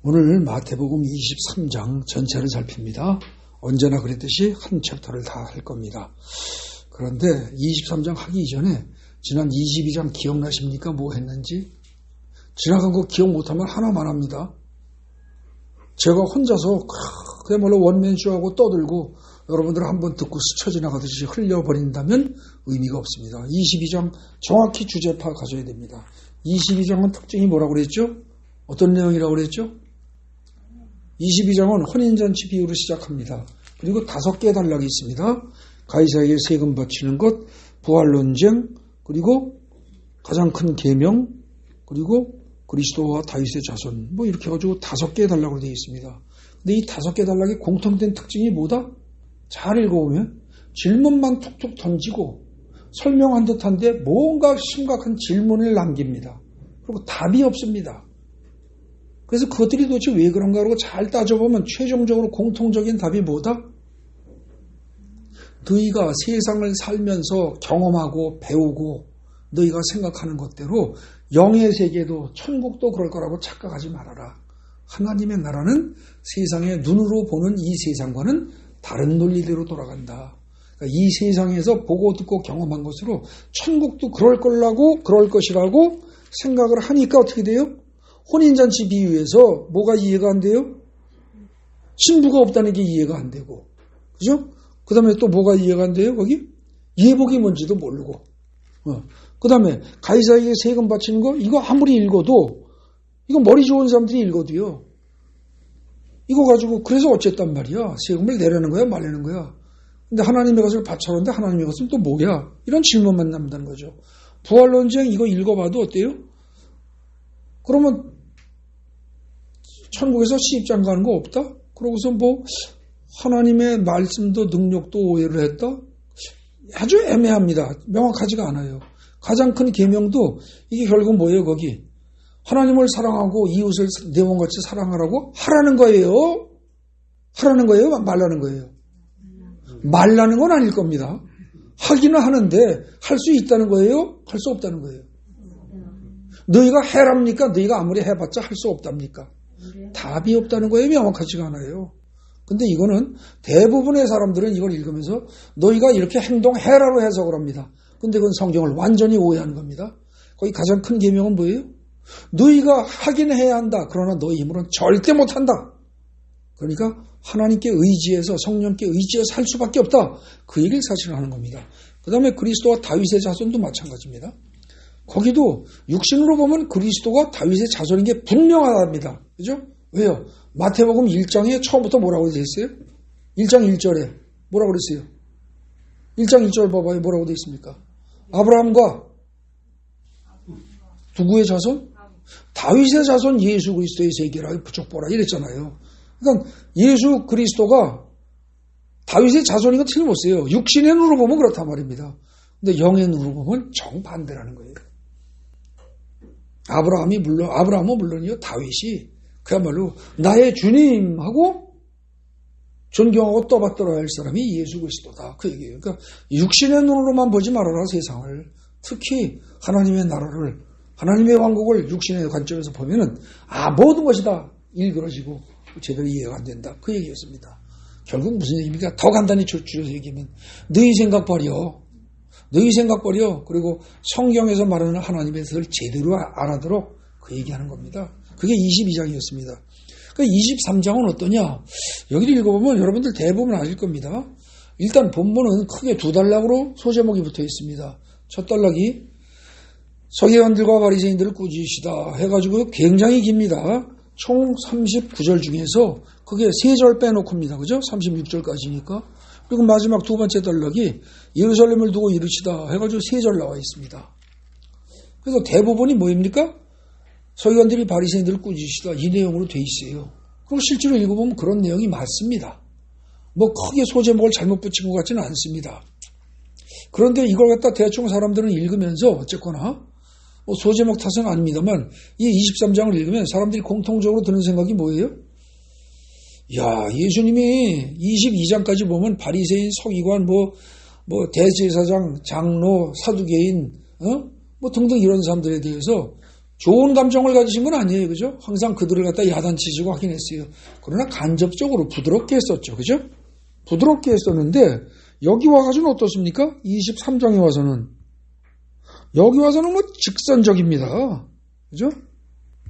오늘 마태복음 23장 전체를 살핍니다. 언제나 그랬듯이 한 챕터를 다 할 겁니다. 그런데 23장 하기 이전에 지난 22장 기억나십니까? 뭐 했는지? 지나간 거 기억 못하면 하나만 합니다. 제가 혼자서 그야말로 원맨쇼하고 떠들고 여러분들 한번 듣고 스쳐 지나가듯이 흘려버린다면 의미가 없습니다. 22장 정확히 주제 파악하셔야 됩니다. 22장은 특징이 뭐라고 그랬죠? 어떤 내용이라고 그랬죠? 22장은 혼인잔치 비유로 시작합니다. 그리고 5개의 단락이 있습니다. 가이사에게 세금 바치는 것, 부활논쟁, 그리고 가장 큰 계명, 그리고 그리스도와 다윗의 자손, 뭐 이렇게 해가지고 5개의 단락으로 되어 있습니다. 근데 이 5개의 단락의 공통된 특징이 뭐다? 잘 읽어보면 질문만 툭툭 던지고 설명한 듯한데 뭔가 심각한 질문을 남깁니다. 그리고 답이 없습니다. 그래서 그것들이 도대체 왜 그런가 하고 잘 따져보면 최종적으로 공통적인 답이 뭐다? 너희가 세상을 살면서 경험하고 배우고 너희가 생각하는 것대로 영의 세계도 천국도 그럴 거라고 착각하지 말아라. 하나님의 나라는 세상의 눈으로 보는 이 세상과는 다른 논리대로 돌아간다. 그러니까 이 세상에서 보고 듣고 경험한 것으로 천국도 그럴 것이라고 생각을 하니까 어떻게 돼요? 혼인잔치 비유에서 뭐가 이해가 안 돼요? 신부가 없다는 게 이해가 안 되고, 그죠? 그 다음에 또 뭐가 이해가 안 돼요? 거기? 예복이 뭔지도 모르고. 그 다음에 가이사에게 세금 바치는 거, 이거 아무리 읽어도, 이거 머리 좋은 사람들이 읽어도요. 이거 가지고, 그래서 어쨌단 말이야. 세금을 내려는 거야, 말려는 거야. 근데 하나님의 것을 바쳐놓는데 하나님의 것은 또 뭐야? 이런 질문만 남는다는 거죠. 부활논쟁 이거 읽어봐도 어때요? 그러면 천국에서 시집장 가는 거 없다? 그러고서 뭐 하나님의 말씀도 능력도 오해를 했다? 아주 애매합니다. 명확하지가 않아요. 가장 큰 계명도 이게 결국 뭐예요? 거기 하나님을 사랑하고 이웃을 내 몸같이 사랑하라고 하라는 거예요. 하라는 거예요? 말라는 거예요? 말라는 건 아닐 겁니다. 하기는 하는데 할 수 있다는 거예요? 할 수 없다는 거예요? 너희가 해랍니까? 너희가 아무리 해봤자 할 수 없답니까? 답이 없다는 거예요. 명확하지가 않아요. 근데 이거는 대부분의 사람들은 이걸 읽으면서 너희가 이렇게 행동해라로 해석을 합니다. 근데 그건 성경을 완전히 오해하는 겁니다. 거기 가장 큰 계명은 뭐예요? 너희가 하긴 해야 한다. 그러나 너희 힘으로는 절대 못한다. 그러니까 하나님께 의지해서 성령께 의지해서 할 수밖에 없다. 그 얘기를 사실 하는 겁니다. 그 다음에 그리스도와 다윗의 자손도 마찬가지입니다. 거기도 육신으로 보면 그리스도가 다윗의 자손인 게 분명하답니다. 그죠? 왜요? 마태복음 1장에 처음부터 뭐라고 되어 있어요? 1장 1절에 뭐라고 그랬어요? 1장 1절 봐봐요. 뭐라고 되어 있습니까? 아브라함과 누구의 자손? 다윗의 자손 예수 그리스도의 세계라 부족보라 이랬잖아요. 그러니까 예수 그리스도가 다윗의 자손인 건 틀림없어요. 육신의 눈으로 보면 그렇단 말입니다. 근데 영의 눈으로 보면 정반대라는 거예요. 아브라함은 물론이요, 다윗이 그야말로 나의 주님하고 존경하고 떠받들어야 할 사람이 예수 그리스도다. 그 얘기예요. 그러니까 육신의 눈으로만 보지 말아라, 세상을. 특히 하나님의 나라를, 하나님의 왕국을 육신의 관점에서 보면은, 모든 것이 다 일그러지고 제대로 이해가 안 된다. 그 얘기였습니다. 결국 무슨 얘기입니까? 더 간단히 줄여서 얘기하면, 너희 생각 버려. 너희 생각 버려. 그리고 성경에서 말하는 하나님의 뜻을 제대로 알아들어. 그 얘기하는 겁니다. 그게 22장이었습니다. 그러니까 23장은 어떠냐? 여기를 읽어보면 여러분들 대부분 아실 겁니다. 일단 본문은 크게 2단락으로 소제목이 붙어 있습니다. 첫 단락이 서기관들과 바리새인들을 꾸짖으시다 해가지고 굉장히 깁니다. 총 39절 중에서 그게 3절 빼놓고입니다. 그죠? 36절까지니까. 그리고 마지막 2번째 단락이 예루살렘을 두고 이르시다 해가지고 3절 나와 있습니다. 그래서 대부분이 뭐입니까? 서기관들이 바리새인들을 꾸짖으시다 이 내용으로 돼 있어요. 그리고 실제로 읽어보면 그런 내용이 맞습니다. 뭐 크게 소제목을 잘못 붙인 것 같지는 않습니다. 그런데 이걸 갖다 대충 사람들은 읽으면서 어쨌거나 뭐 소제목 탓은 아닙니다만 이 23장을 읽으면 사람들이 공통적으로 드는 생각이 뭐예요? 야, 예수님이 22장까지 보면 바리새인, 서기관, 뭐 대제사장, 장로, 사두개인, 뭐 등등 이런 사람들에 대해서 좋은 감정을 가지신 건 아니에요. 그죠? 항상 그들을 갖다 야단치시고 하긴 했어요. 그러나 간접적으로 부드럽게 했었죠. 그죠? 부드럽게 했었는데 여기 와가지고는 어떻습니까? 23장에 와서는 여기 와서는 뭐 직선적입니다. 그죠?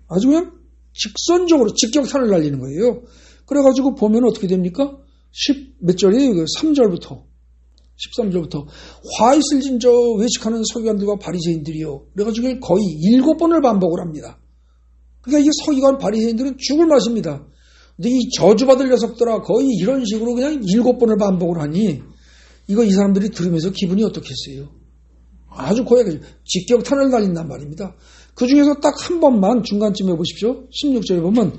아주 그냥 직선적으로 직격탄을 날리는 거예요. 그래가지고 보면 어떻게 됩니까? 10몇 절이에요. 3절부터 13절부터 화 있을 진저 외식하는 서기관들과 바리새인들이요. 그래가지고 거의 7번을 반복을 합니다. 그러니까 이게 서기관 바리새인들은 죽을 맛입니다. 근데 이 저주받을 녀석들아 거의 이런 식으로 그냥 7번을 반복을 하니 이거 이 사람들이 들으면서 기분이 어떻겠어요? 아주 고약하죠. 직격탄을 날린단 말입니다. 그 중에서 딱 한 번만 중간쯤에 보십시오. 16절에 보면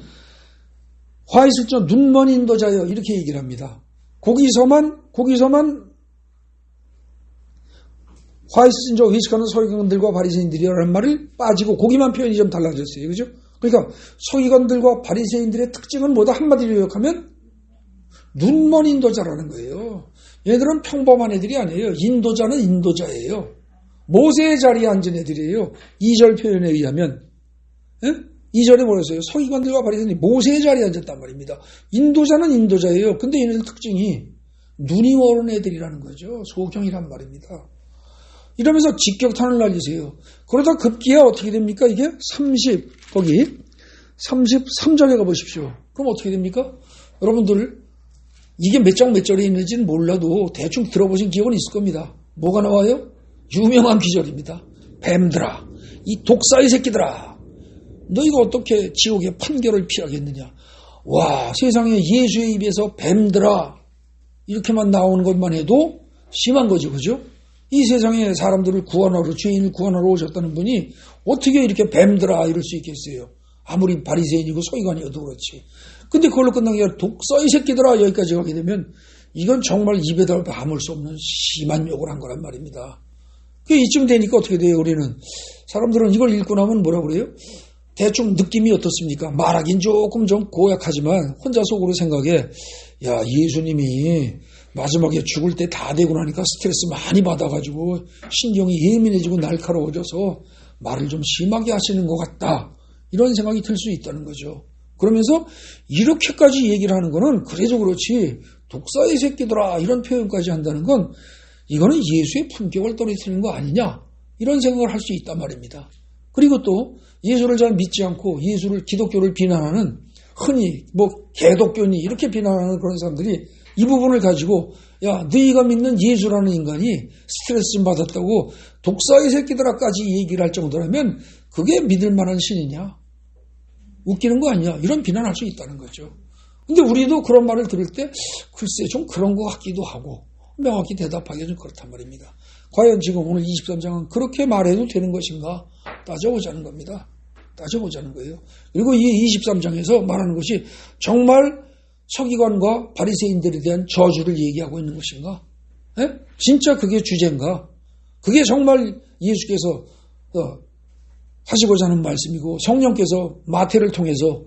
화 있을 저 눈먼 인도자여 이렇게 얘기를 합니다. 거기서만 화 있을 저 외식하는 서기관들과 바리새인들이라는 말을 빠지고 거기만 표현이 좀 달라졌어요. 그죠? 그러니까 서기관들과 바리새인들의 특징은 뭐다 한마디로 요약하면 눈먼 인도자라는 거예요. 얘들은 평범한 애들이 아니에요. 인도자는 인도자예요. 모세의 자리에 앉은 애들이에요. 2절 표현에 의하면 2절에 뭐였어요? 서기관들과 바리새인들이 모세의 자리에 앉았단 말입니다. 인도자는 인도자예요. 근데 얘네들 특징이 눈이 멀은 애들이라는 거죠. 소경이란 말입니다. 이러면서 직격탄을 날리세요. 그러다 급기야 어떻게 됩니까? 이게 거기 33절에 가보십시오. 그럼 어떻게 됩니까? 여러분들 이게 몇 장 몇 절에 있는지는 몰라도 대충 들어보신 기억은 있을 겁니다. 뭐가 나와요? 유명한 기절입니다. 뱀들아, 이 독사의 새끼들아, 너희가 어떻게 지옥의 판결을 피하겠느냐. 와, 세상에 예수의 입에서 뱀들아 이렇게만 나오는 것만 해도 심한 거죠. 그죠? 이 세상에 사람들을 구원하러, 죄인을 구원하러 오셨다는 분이 어떻게 이렇게 뱀들아 이럴 수 있겠어요? 아무리 바리새인이고 서기관이어도 그렇지. 근데 그걸로 끝난 게 아니라 독사의 새끼들아 여기까지 가게 되면 이건 정말 입에다 아물 수 없는 심한 욕을 한 거란 말입니다. 이쯤 되니까 어떻게 돼요? 우리는 사람들은 이걸 읽고 나면 뭐라 그래요? 대충 느낌이 어떻습니까? 말하긴 조금 좀 고약하지만 혼자 속으로 생각해, 야, 예수님이 마지막에 죽을 때 다 되고 나니까 스트레스 많이 받아가지고 신경이 예민해지고 날카로워져서 말을 좀 심하게 하시는 것 같다. 이런 생각이 들 수 있다는 거죠. 그러면서 이렇게까지 얘기를 하는 거는 그래도 그렇지 독사의 새끼들아 이런 표현까지 한다는 건 이거는 예수의 품격을 떨어뜨리는 거 아니냐 이런 생각을 할 수 있단 말입니다. 그리고 또 예수를 잘 믿지 않고 기독교를 비난하는 흔히 개독교니 이렇게 비난하는 그런 사람들이 이 부분을 가지고 야 너희가 믿는 예수라는 인간이 스트레스 좀 받았다고 독사의 새끼들아까지 얘기를 할 정도라면 그게 믿을 만한 신이냐? 웃기는 거 아니야? 이런 비난할 수 있다는 거죠. 근데 우리도 그런 말을 들을 때 글쎄 좀 그런 것 같기도 하고 명확히 대답하기가 좀 그렇단 말입니다. 과연 지금 오늘 23장은 그렇게 말해도 되는 것인가? 따져보자는 겁니다. 따져보자는 거예요. 그리고 이 23장에서 말하는 것이 정말 서기관과 바리새인들에 대한 저주를 얘기하고 있는 것인가? 에? 진짜 그게 주제인가? 그게 정말 예수께서 하시고자 하는 말씀이고 성령께서 마태를 통해서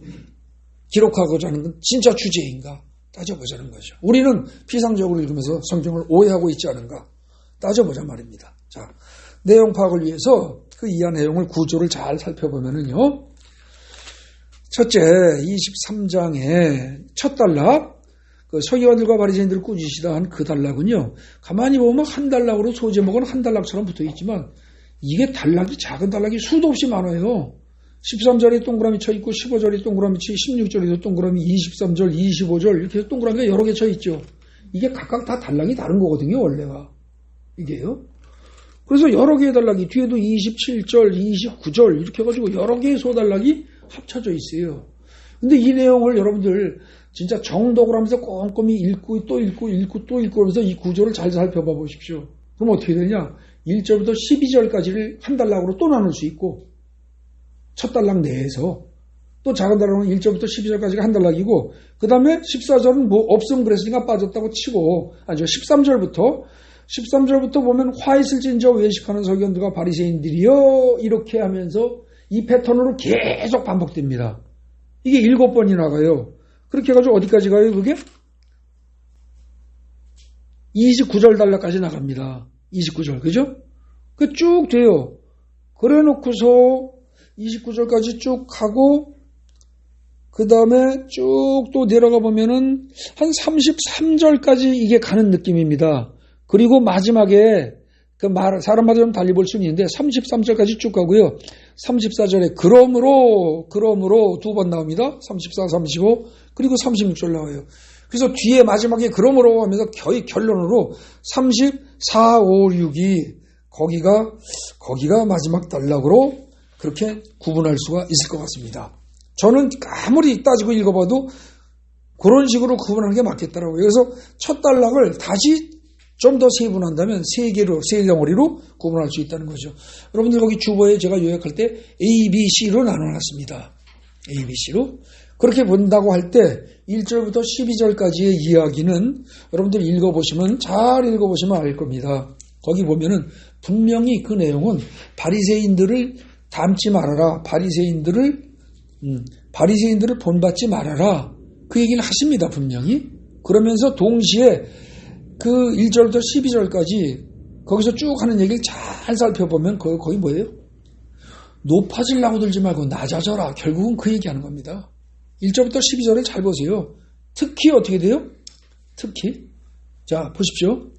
기록하고자 하는 건 진짜 주제인가? 따져보자는 거죠. 우리는 피상적으로 읽으면서 성경을 오해하고 있지 않은가? 따져보자 말입니다. 자, 내용 파악을 위해서 그 이하 내용을 구조를 잘 살펴보면은요. 첫째, 23장의 첫 단락, 그 서기관들과 바리새인들을 꾸짖으시다 한 그 단락은요. 가만히 보면 한 단락으로 소제목은 한 단락처럼 붙어 있지만 이게 단락이 작은 단락이 수도 없이 많아요. 13절에 동그라미 쳐 있고 15절에 동그라미 쳐 있고 16절에도 동그라미 23절, 25절 이렇게 해서 동그라미가 여러 개 쳐 있죠. 이게 각각 다 단락이 다른 거거든요. 원래가. 이게요. 그래서 여러 개의 단락이 뒤에도 27절, 29절 이렇게 해가지고 여러 개의 소단락이 합쳐져 있어요. 근데 이 내용을 여러분들 진짜 정독을 하면서 꼼꼼히 읽고 또 읽고 하면서 이 구조를 잘 살펴봐 보십시오. 그럼 어떻게 되냐? 1절부터 12절까지를 한 단락으로 또 나눌 수 있고 첫 단락 내에서 또 작은 단락은 1절부터 12절까지가 한 단락이고 그 다음에 14절은 뭐 없음 그랬으니까 빠졌다고 치고 13절부터 보면 화 있을진저 외식하는 서기관들과 바리새인들이여 이렇게 하면서 이 패턴으로 계속 반복됩니다. 이게 7번이 나가요. 그렇게 해가지고 어디까지 가요 그게? 29절 단락까지 나갑니다. 29절 그죠? 그 쭉 돼요. 그래 놓고서 29절까지 쭉 가고 그 다음에 쭉 또 내려가 보면은 한 33절까지 이게 가는 느낌입니다. 그리고 마지막에 사람마다 좀 달리 볼 수는 있는데 33절까지 쭉 가고요. 34절에 그러므로 두 번 나옵니다. 34, 35 그리고 36절 나와요. 그래서 뒤에 마지막에 그러므로 하면서 거의 결론으로 34, 5, 6이 거기가 마지막 단락으로 그렇게 구분할 수가 있을 것 같습니다. 저는 아무리 따지고 읽어봐도 그런 식으로 구분하는 게 맞겠더라고요. 그래서 첫 단락을 다시 좀 더 세분한다면 세 덩어리로 구분할 수 있다는 거죠. 여러분들 거기 주보에 제가 요약할 때 A, B, C로 나눠놨습니다. A, B, C로. 그렇게 본다고 할 때 1절부터 12절까지의 이야기는 여러분들 잘 읽어보시면 알 겁니다. 거기 보면은 분명히 그 내용은 바리새인들을 닮지 말아라. 바리새인들을 본받지 말아라. 그 얘기를 하십니다. 분명히. 그러면서 동시에 그 1절부터 12절까지 거기서 쭉 하는 얘기를 잘 살펴보면 거기 뭐예요? 높아지려고 들지 말고 낮아져라. 결국은 그 얘기하는 겁니다. 1절부터 12절을 잘 보세요. 특히 어떻게 돼요? 자 보십시오.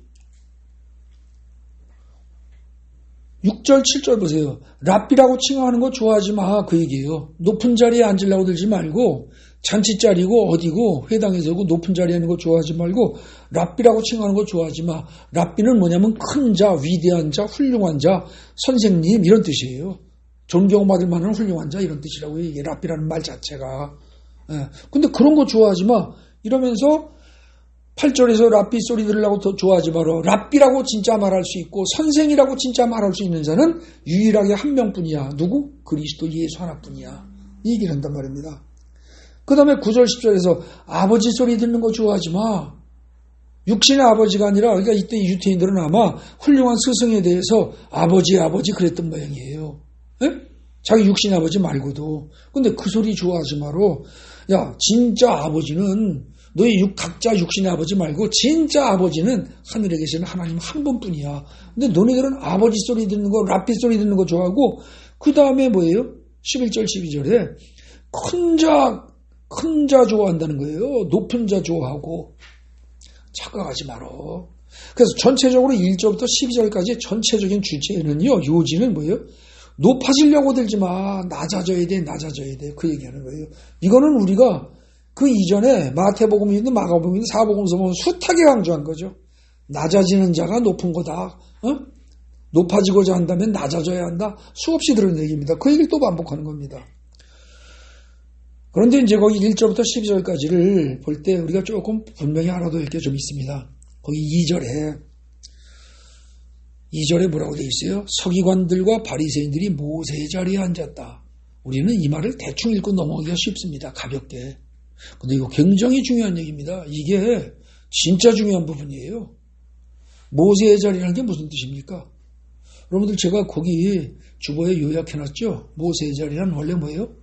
6절 7절 보세요. 랍비라고 칭하는 거 좋아하지 마. 그 얘기예요. 높은 자리에 앉으려고 들지 말고 잔치자리고 어디고 회당에서고 높은 자리에 있는 거 좋아하지 말고 랍비라고 칭하는 거 좋아하지 마. 랍비는 뭐냐면 큰 자, 위대한 자, 훌륭한 자, 선생님 이런 뜻이에요. 존경받을 만한 훌륭한 자 이런 뜻이라고요. 이게 랍비라는 말 자체가. 근데 그런 거 좋아하지 마. 이러면서 8절에서 랍비 소리 들으려고 더 좋아하지 마라. 랍비라고 진짜 말할 수 있고 선생이라고 진짜 말할 수 있는 자는 유일하게 한 명뿐이야. 누구? 그리스도 예수 하나뿐이야. 이 얘기를 한단 말입니다. 그 다음에 9절 10절에서 아버지 소리 듣는 거 좋아하지 마. 육신의 아버지가 아니라 그러니까 이때 유태인들은 아마 훌륭한 스승에 대해서 아버지 그랬던 모양이에요. 에? 자기 육신의 아버지 말고도. 근데 그 소리 좋아하지 마라. 야 진짜 아버지는 너희 각자 육신의 아버지 말고 진짜 아버지는 하늘에 계시는 하나님 한 분뿐이야. 근데 너네들은 아버지 소리 듣는 거, 랍비 소리 듣는 거 좋아하고 그 다음에 뭐예요? 11절, 12절에 큰 자 좋아한다는 거예요. 높은 자 좋아하고 착각하지 말어. 그래서 전체적으로 1절부터 12절까지 전체적인 주제는요. 요지는 뭐예요? 높아지려고 들지 마. 낮아져야 돼. 그 얘기하는 거예요. 이거는 우리가 그 이전에 마태복음이든 마가복음이든 사복음서 보면 숱하게 강조한 거죠. 낮아지는 자가 높은 거다. 높아지고자 한다면 낮아져야 한다. 수없이 들은 얘기입니다. 그 얘기를 또 반복하는 겁니다. 그런데 이제 거기 1절부터 12절까지를 볼 때 우리가 조금 분명히 알아둬야 할 게 좀 있습니다. 거기 2절에 뭐라고 되어 있어요? 서기관들과 바리새인들이 모세의 자리에 앉았다. 우리는 이 말을 대충 읽고 넘어가기가 쉽습니다. 가볍게. 근데 이거 굉장히 중요한 얘기입니다. 이게 진짜 중요한 부분이에요. 모세의 자리라는 게 무슨 뜻입니까? 여러분들 제가 거기 주보에 요약해놨죠? 모세의 자리란 원래 뭐예요?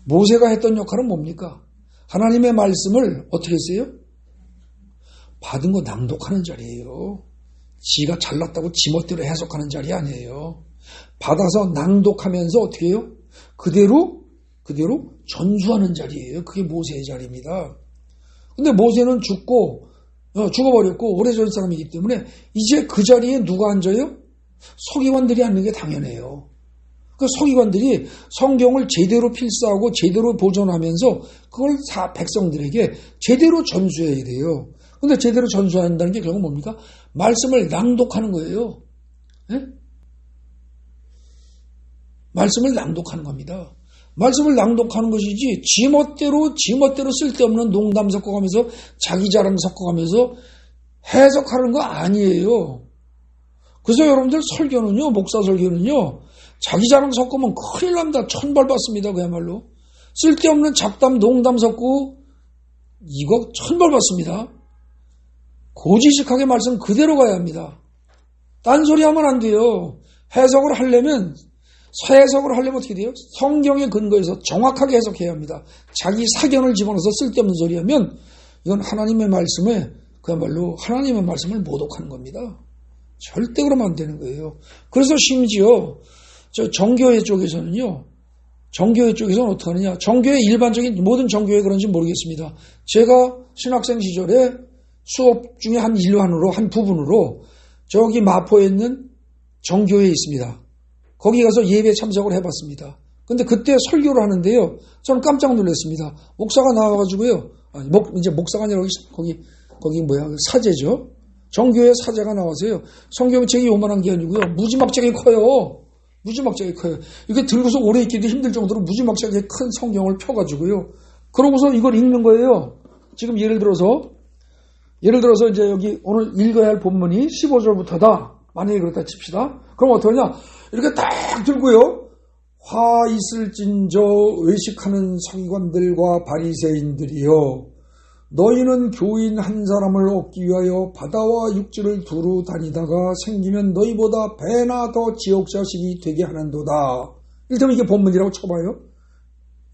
모세가 했던 역할은 뭡니까? 하나님의 말씀을 어떻게 했어요? 받은 거 낭독하는 자리예요. 지가 잘났다고 지멋대로 해석하는 자리 아니에요. 받아서 낭독하면서 어떻게 해요? 그대로 전수하는 자리예요. 그게 모세의 자리입니다. 근데 모세는 죽어버렸고 오래전 사람이기 때문에 이제 그 자리에 누가 앉아요? 서기관들이 앉는 게 당연해요. 그 서기관들이 성경을 제대로 필사하고 제대로 보존하면서 그걸 백성들에게 제대로 전수해야 돼요. 근데 제대로 전수한다는 게 결국 뭡니까? 말씀을 낭독하는 거예요. 네? 말씀을 낭독하는 겁니다. 말씀을 낭독하는 것이지 지멋대로 쓸데없는 농담 섞어가면서 자기 자랑 섞어가면서 해석하는 거 아니에요. 그래서 여러분들 설교는요, 목사 설교는요, 자기 자랑 섞으면 큰일 납니다. 천벌 받습니다. 그야말로. 쓸데없는 잡담, 농담 섞고 이거 천벌 받습니다. 고지식하게 말씀 그대로 가야 합니다. 딴소리 하면 안 돼요. 해석을 하려면 어떻게 돼요? 성경의 근거에서 정확하게 해석해야 합니다. 자기 사견을 집어넣어서 쓸데없는 소리 하면 이건 하나님의 말씀에 그야말로 하나님의 말씀을 모독하는 겁니다. 절대 그러면 안 되는 거예요. 그래서 심지어 저 정교회 쪽에서는요, 정교회 쪽에서는 어떻게 하느냐. 정교회 일반적인 모든 정교회 그런지 모르겠습니다. 제가 신학생 시절에 수업 중에 한 일환으로 한 부분으로 저기 마포에 있는 정교회에 있습니다. 거기 가서 예배 참석을 해봤습니다. 근데 그때 설교를 하는데요. 저는 깜짝 놀랐습니다. 목사가 나와가지고요. 아니, 이제 목사가 아니라 거기 뭐야, 사제죠. 정교회 사제가 나와서요. 성경책이 요만한 게 아니고요. 무지막지하게 커요. 무지막지하게 커요. 이게 들고서 오래 읽기도 힘들 정도로 무지막지하게 큰 성경을 펴가지고요. 그러고서 이걸 읽는 거예요. 지금 예를 들어서 이제 여기 오늘 읽어야 할 본문이 15절부터다. 만약에 그렇다 칩시다. 그럼 어떠냐? 이렇게 딱 들고요. 화 있을진저 외식하는 서기관들과 바리새인들이여, 너희는 교인 한 사람을 얻기 위하여 바다와 육지를 두루 다니다가 생기면 너희보다 배나 더 지옥자식이 되게 하는도다. 일단 이게 본문이라고 쳐봐요.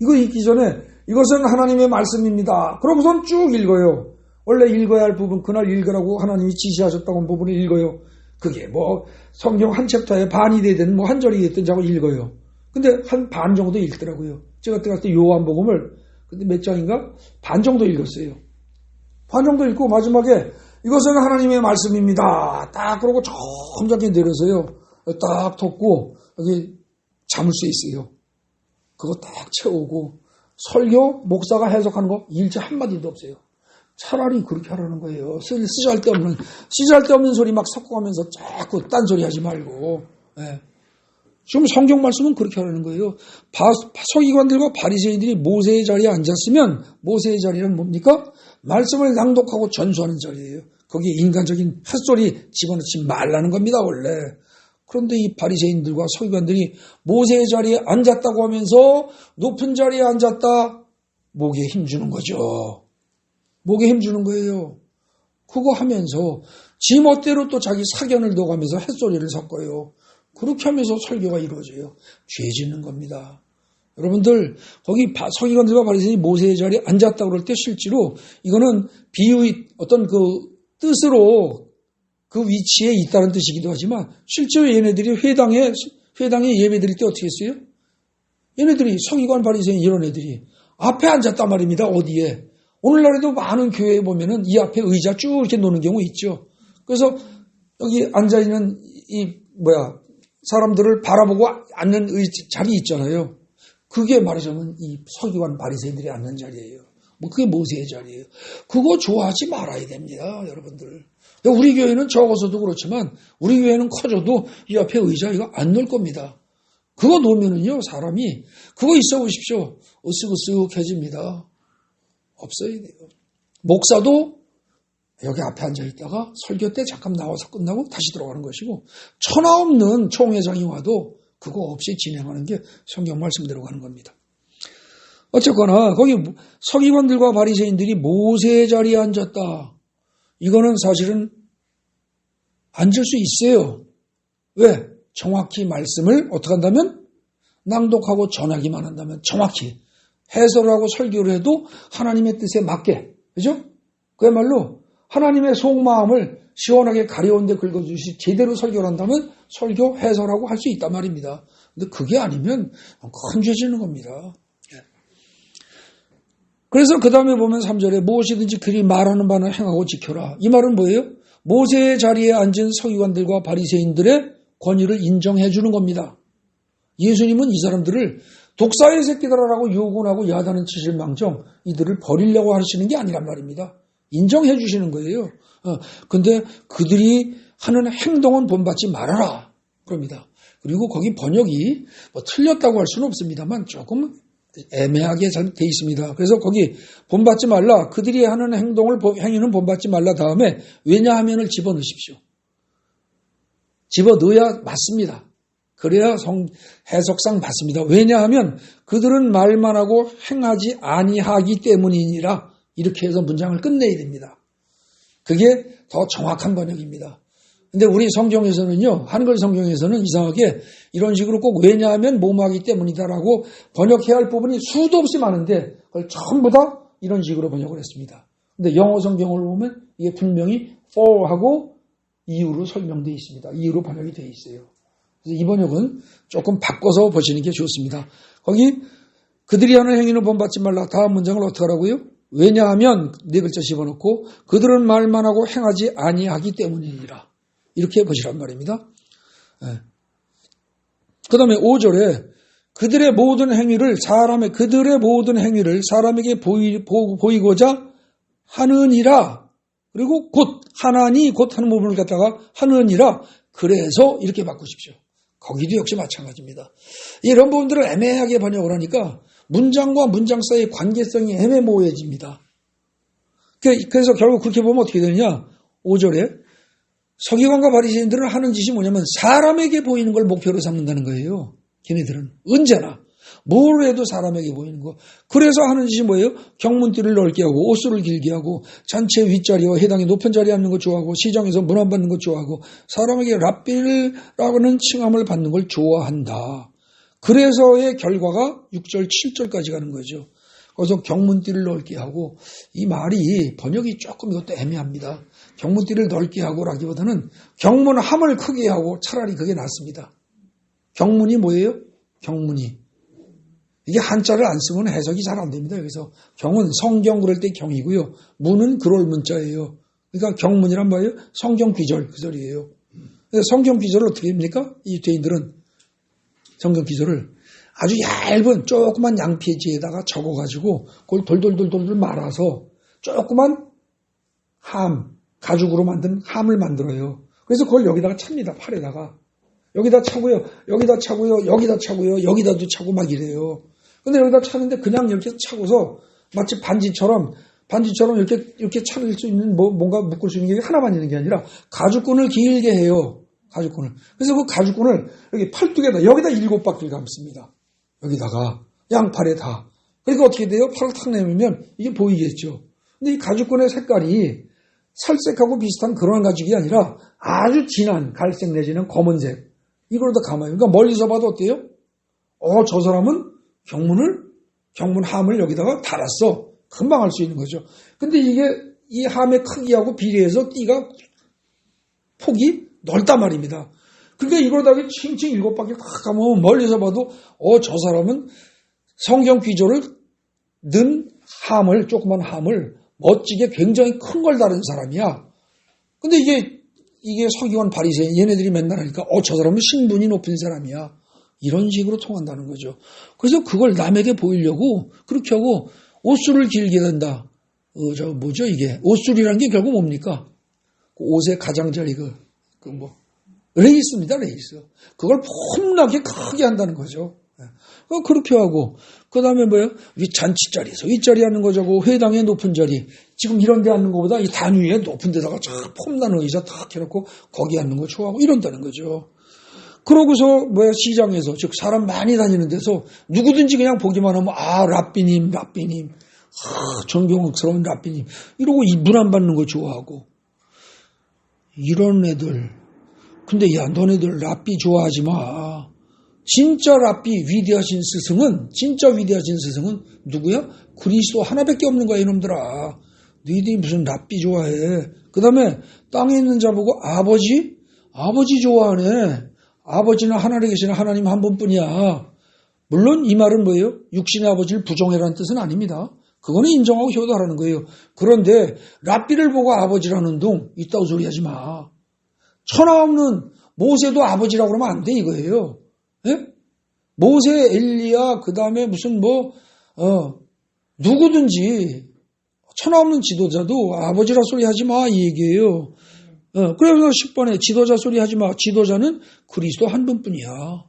이거 읽기 전에 이것은 하나님의 말씀입니다. 그러고선 쭉 읽어요. 원래 읽어야 할 부분, 그날 읽으라고 하나님이 지시하셨다고 한 부분을 읽어요. 그게 뭐 성경 한 챕터에 반이 되든 뭐 한 절이 되든 자고 읽어요. 근데 한 반 정도 읽더라고요. 제가 그때 갔을 때 요한복음을 근데 몇 장인가? 반 정도 읽었어요. 반 정도 읽고 마지막에 이것은 하나님의 말씀입니다. 딱 그러고 점잖게 내려서요. 딱 덮고 여기 잠을 수 있어요. 그거 딱 채우고 설교 목사가 해석하는 거 일체 한마디도 없어요. 차라리 그렇게 하라는 거예요. 쓰잘데없는 소리 막 섞어가면서 자꾸 딴소리 하지 말고. 예. 지금 성경 말씀은 그렇게 하라는 거예요. 서기관들과 바리새인들이 모세의 자리에 앉았으면 모세의 자리는 뭡니까? 말씀을 낭독하고 전수하는 자리예요. 거기에 인간적인 헛소리 집어넣지 말라는 겁니다, 원래. 그런데 이 바리새인들과 서기관들이 모세의 자리에 앉았다고 하면서 높은 자리에 앉았다. 목에 힘주는 거죠. 목에 힘주는 거예요. 그거 하면서 지 멋대로 또 자기 사견을 넣어가면서 햇소리를 섞어요. 그렇게 하면서 설교가 이루어져요. 죄 짓는 겁니다. 여러분들 거기 서기관들과 바리새인이 모세의 자리에 앉았다 그럴 때 실제로 이거는 비유의 어떤 그 뜻으로 그 위치에 있다는 뜻이기도 하지만 실제로 얘네들이 회당에 예배드릴 때 어떻게 했어요? 얘네들이 서기관 바리새인 이런 애들이 앞에 앉았단 말입니다. 어디에? 오늘날에도 많은 교회에 보면은 이 앞에 의자 쭉 이렇게 놓는 경우 있죠. 그래서 여기 앉아있는 사람들을 바라보고 앉는 자리 있잖아요. 그게 말하자면 이 서기관 바리새인들이 앉는 자리예요. 그게 모세의 자리예요. 그거 좋아하지 말아야 됩니다, 여러분들. 우리 교회는 적어서도 그렇지만 우리 교회는 커져도 이 앞에 의자 이거 안 놓을 겁니다. 그거 놓으면은요, 사람이 그거 있어 보십시오. 으쓱으쓱해집니다. 없어야 돼요. 목사도 여기 앞에 앉아있다가 설교 때 잠깐 나와서 끝나고 다시 들어가는 것이고 천하 없는 총회장이 와도 그거 없이 진행하는 게 성경 말씀대로 가는 겁니다. 어쨌거나 거기 서기관들과 바리새인들이 모세의 자리에 앉았다. 이거는 사실은 앉을 수 있어요. 왜? 정확히 말씀을 어떻게 한다면? 낭독하고 전하기만 한다면 정확히 해설하고 설교를 해도 하나님의 뜻에 맞게, 그죠? 그야말로 하나님의 속마음을 시원하게 가려운 데 긁어주시 제대로 설교를 한다면 설교 해설하고 할 수 있단 말입니다. 근데 그게 아니면 큰 죄 짓는 겁니다. 그래서 그 다음에 보면 3절에 무엇이든지 그리 말하는 바는 행하고 지켜라. 이 말은 뭐예요? 모세의 자리에 앉은 서기관들과 바리새인들의 권위를 인정해 주는 겁니다. 예수님은 이 사람들을 독사의 새끼들아라고 욕을 야단을 치실 망정 이들을 버리려고 하시는 게 아니란 말입니다. 인정해 주시는 거예요. 근데 그들이 하는 행동은 본받지 말아라. 그럽니다. 그리고 거기 번역이 뭐 틀렸다고 할 수는 없습니다만 조금 애매하게 돼 있습니다. 그래서 거기 본받지 말라. 그들이 하는 행위는 본받지 말라 다음에 왜냐하면을 집어넣으십시오. 집어넣어야 맞습니다. 그래야 해석상 맞습니다. 왜냐하면 그들은 말만 하고 행하지 아니하기 때문이니라. 이렇게 해서 문장을 끝내야 됩니다. 그게 더 정확한 번역입니다. 근데 우리 성경에서는요, 한글 성경에서는 이상하게 이런 식으로 꼭 왜냐하면 뭐뭐하기 때문이다라고 번역해야 할 부분이 수도 없이 많은데 그걸 전부 다 이런 식으로 번역을 했습니다. 근데 영어 성경을 보면 이게 분명히 for하고 이유로 설명되어 있습니다. 이유로 번역이 되어 있어요. 그래서 이 번역은 조금 바꿔서 보시는 게 좋습니다. 거기 그들이 하는 행위는 본받지 말라. 다음 문장을 어떻게 하라고요? 왜냐하면 네 글자 집어넣고 그들은 말만 하고 행하지 아니하기 때문이니라. 이렇게 보시란 말입니다. 네. 그 다음에 5절에 그들의 모든 행위를 사람에게 보이고자 하느니라. 그리고 곧 하나니 곧 하는 부분을 갖다가 하느니라. 그래서 이렇게 바꾸십시오. 거기도 역시 마찬가지입니다. 이런 부분들을 애매하게 번역을 하니까 문장과 문장 사이의 관계성이 애매모호해집니다. 그래서 결국 그렇게 보면 어떻게 되느냐. 5절에 서기관과 바리새인들은 하는 짓이 뭐냐면 사람에게 보이는 걸 목표로 삼는다는 거예요. 걔네들은 언제나 뭘 해도 사람에게 보이는 거. 그래서 하는 짓이 뭐예요? 경문띠를 넓게 하고 옷수를 길게 하고 잔치의 윗자리와 해당의 높은 자리에 앉는 것 좋아하고 시장에서 문안 받는 것 좋아하고 사람에게 랍비라고는 칭함을 받는 걸 좋아한다. 그래서의 결과가 6절 7절까지 가는 거죠. 그래서 경문띠를 넓게 하고, 이 말이 번역이 조금 이것도 애매합니다. 경문띠를 넓게 하고라기보다는 경문함을 크게 하고 차라리 그게 낫습니다. 경문이 뭐예요? 경문이. 이게 한자를 안 쓰면 해석이 잘 안 됩니다. 그래서 경은 성경 그럴 때 경이고요. 문은 그럴 문자예요. 그러니까 경문이란 뭐예요? 성경 귀절 그 소리예요. 성경 귀절을 어떻게 합니까? 이 유대인들은 성경 귀절을 아주 얇은 조그만 양피지에다가 적어가지고 그걸 돌돌돌돌 말아서 조그만 가죽으로 만든 함을 만들어요. 그래서 그걸 여기다가 찹니다. 팔에다가. 여기다 차고요. 여기다 차고요. 여기다 차고요. 여기다도 차고 막 이래요. 근데 여기다 차는데 그냥 이렇게 차고서 마치 반지처럼 이렇게 차릴 수 있는 뭔가 묶을 수 있는 게 하나만 있는 게 아니라 가죽끈을 길게 해요. 가죽끈을. 그래서 그 가죽끈을 여기 팔뚝에다 여기다 7바퀴를 감습니다. 여기다가 양팔에 다. 그러니까 어떻게 돼요? 팔을 탁 내밀면 이게 보이겠죠. 근데 이 가죽끈의 색깔이 살색하고 비슷한 그런 가죽이 아니라 아주 진한 갈색 내지는 검은색. 이걸 다 감아요. 그러니까 멀리서 봐도 어때요? 저 사람은 경문함을 여기다가 달았어. 금방 알 수 있는 거죠. 근데 이게 이 함의 크기하고 비례해서 띠가 폭이 넓단 말입니다. 그러니까 이걸 다 칭칭 7바퀴를 탁 감으면 멀리서 봐도 저 사람은 성경 귀조를 넣은 조그만 함을 멋지게 굉장히 큰 걸 다룬 사람이야. 근데 이게 서기관 바리새인 얘네들이 맨날 하니까 저 사람은 신분이 높은 사람이야. 이런 식으로 통한다는 거죠. 그래서 그걸 남에게 보이려고 그렇게 하고 옷수를 길게 한다. 뭐죠 이게? 옷술이라는 게 결국 뭡니까? 옷의 가장자리 레이스입니다. 레이스. 그걸 폼나게 크게 한다는 거죠. 그렇게 하고 그 다음에 뭐예요? 잔치자리에서 윗자리에 앉는 거죠. 회당의 높은 자리. 지금 이런 데 앉는 것보다 이 단위에 높은 데다가 쫙 폼나는 의자 탁 해놓고 거기 앉는 거 좋아하고 이런다는 거죠. 그러고서 시장에서 즉 사람 많이 다니는 데서 누구든지 그냥 보기만 하면 랍비님 존경스러운 랍비님 이러고 문안 받는 거 좋아하고 이런 애들. 근데 너네들 랍비 좋아하지 마. 진짜 위대하신 스승은 누구야? 그리스도 하나밖에 없는 거야 이놈들아. 너희들이 무슨 랍비 좋아해. 그 다음에 땅에 있는 자 보고 아버지 좋아하네. 아버지는 하늘에 계시는 하나님 한 분뿐이야. 물론 이 말은 뭐예요? 육신의 아버지를 부정해라는 뜻은 아닙니다. 그거는 인정하고 효도하라는 거예요. 그런데 랍비를 보고 아버지라는 둥 이따구 소리 하지 마. 천하 없는 모세도 아버지라고 그러면 안 돼 이거예요. 예? 모세, 엘리야, 그 다음에 무슨 누구든지 천하 없는 지도자도 아버지라 소리 하지 마 이 얘기예요. 그래서 10번에 지도자 소리 하지 마. 지도자는 그리스도 한 분뿐이야.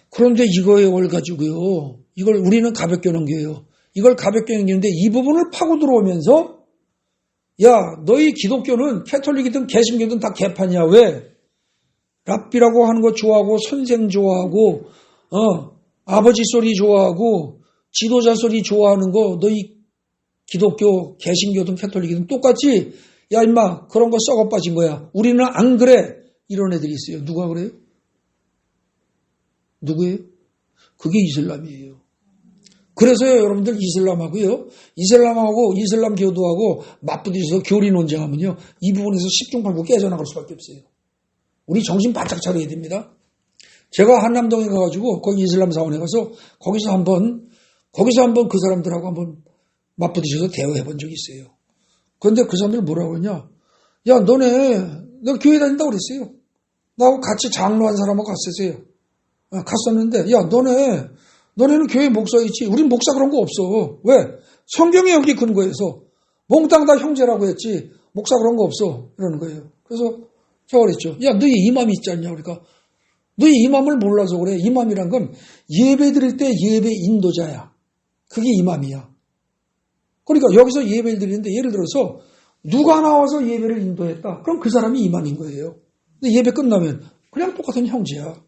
그런데 이걸 가지고요. 이걸 우리는 가볍게 넘겨요. 이걸 가볍게 넘기는데 이 부분을 파고 들어오면서 너희 기독교는 캐톨릭이든 개신교든 다 개판이야. 왜? 랍비라고 하는 거 좋아하고 선생 좋아하고 아버지 소리 좋아하고 지도자 소리 좋아하는 거 너희 기독교 개신교든 캐톨릭이든 똑같지? 야 임마 그런 거 썩어 빠진 거야. 우리는 안 그래. 이런 애들이 있어요. 누가 그래요? 누구예요? 그게 이슬람이에요. 그래서요 여러분들 이슬람하고 이슬람 교도하고 맞부딪혀서 교리 논쟁하면요 이 부분에서 10중 8구 깨져나갈 수밖에 없어요. 우리 정신 바짝 차려야 됩니다. 제가 한남동에 가가지고 거기 이슬람 사원에 가서 거기서 한번 그 사람들하고 한번 맞부딪혀서 대화해 본 적이 있어요. 그런데 그 사람들이 뭐라고 했냐? 야, 너 교회 다닌다고 그랬어요. 나하고 같이 장로한 사람하고 갔었어요. 갔었는데, 야, 너네는 교회 목사이지. 우린 목사 그런 거 없어. 왜? 성경에 여기 근거해서 몽땅 다 형제라고 했지. 목사 그런 거 없어. 이러는 거예요. 그래서 제가 그랬죠. 야, 너희 이맘이 있지 않냐? 그러니까 너희 이맘을 몰라서 그래. 이맘이란 건 예배 드릴 때 예배 인도자야. 그게 이맘이야. 그러니까 여기서 예배를 드리는데 예를 들어서 누가 나와서 예배를 인도했다. 그럼 그 사람이 이맘인 거예요. 근데 예배 끝나면 그냥 똑같은 형제야.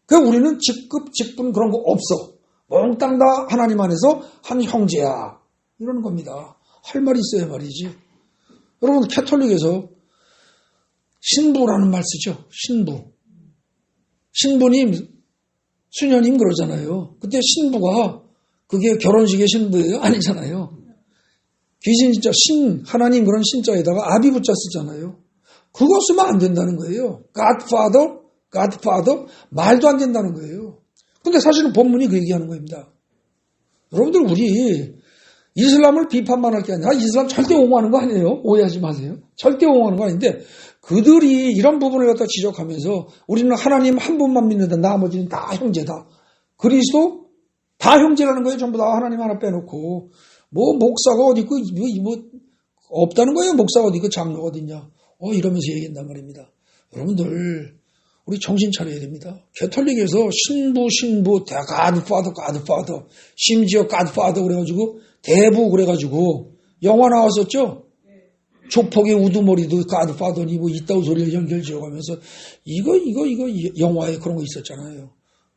그러니까 우리는 직급, 직분 그런 거 없어. 몽땅 다 하나님 안에서 한 형제야. 이러는 겁니다. 할 말이 있어야 말이지. 여러분, 캐톨릭에서 신부라는 말 쓰죠. 신부님, 수녀님 그러잖아요. 그때 신부가 그게 결혼식의 신부예요? 아니잖아요. 귀신 진짜 하나님 그런 신자에다가 아비부자 쓰잖아요. 그거 쓰면 안 된다는 거예요. Godfather, 말도 안 된다는 거예요. 근데 사실은 본문이 그 얘기하는 겁니다. 여러분들, 우리 이슬람을 비판만 할 게 아니라 이슬람 절대 옹호하는 거 아니에요. 오해하지 마세요. 절대 옹호하는 거 아닌데 그들이 이런 부분을 갖다 지적하면서 우리는 하나님 한 분만 믿는다. 나머지는 다 형제다. 그리스도 다 형제라는 거예요. 전부 다 하나님 하나 빼놓고. 목사가 어디 있고, 없다는 거예요. 목사가 어디 있고, 장로가 어디 있냐. 이러면서 얘기한단 말입니다. 여러분들, 우리 정신 차려야 됩니다. 캐톨릭에서 신부, Godfather, 심지어 Godfather 그래가지고, 대부 그래가지고, 영화 나왔었죠? 조폭의 우두머리도 Godfather니 이따구 소리를 연결 지어가면서, 이거, 영화에 그런 거 있었잖아요.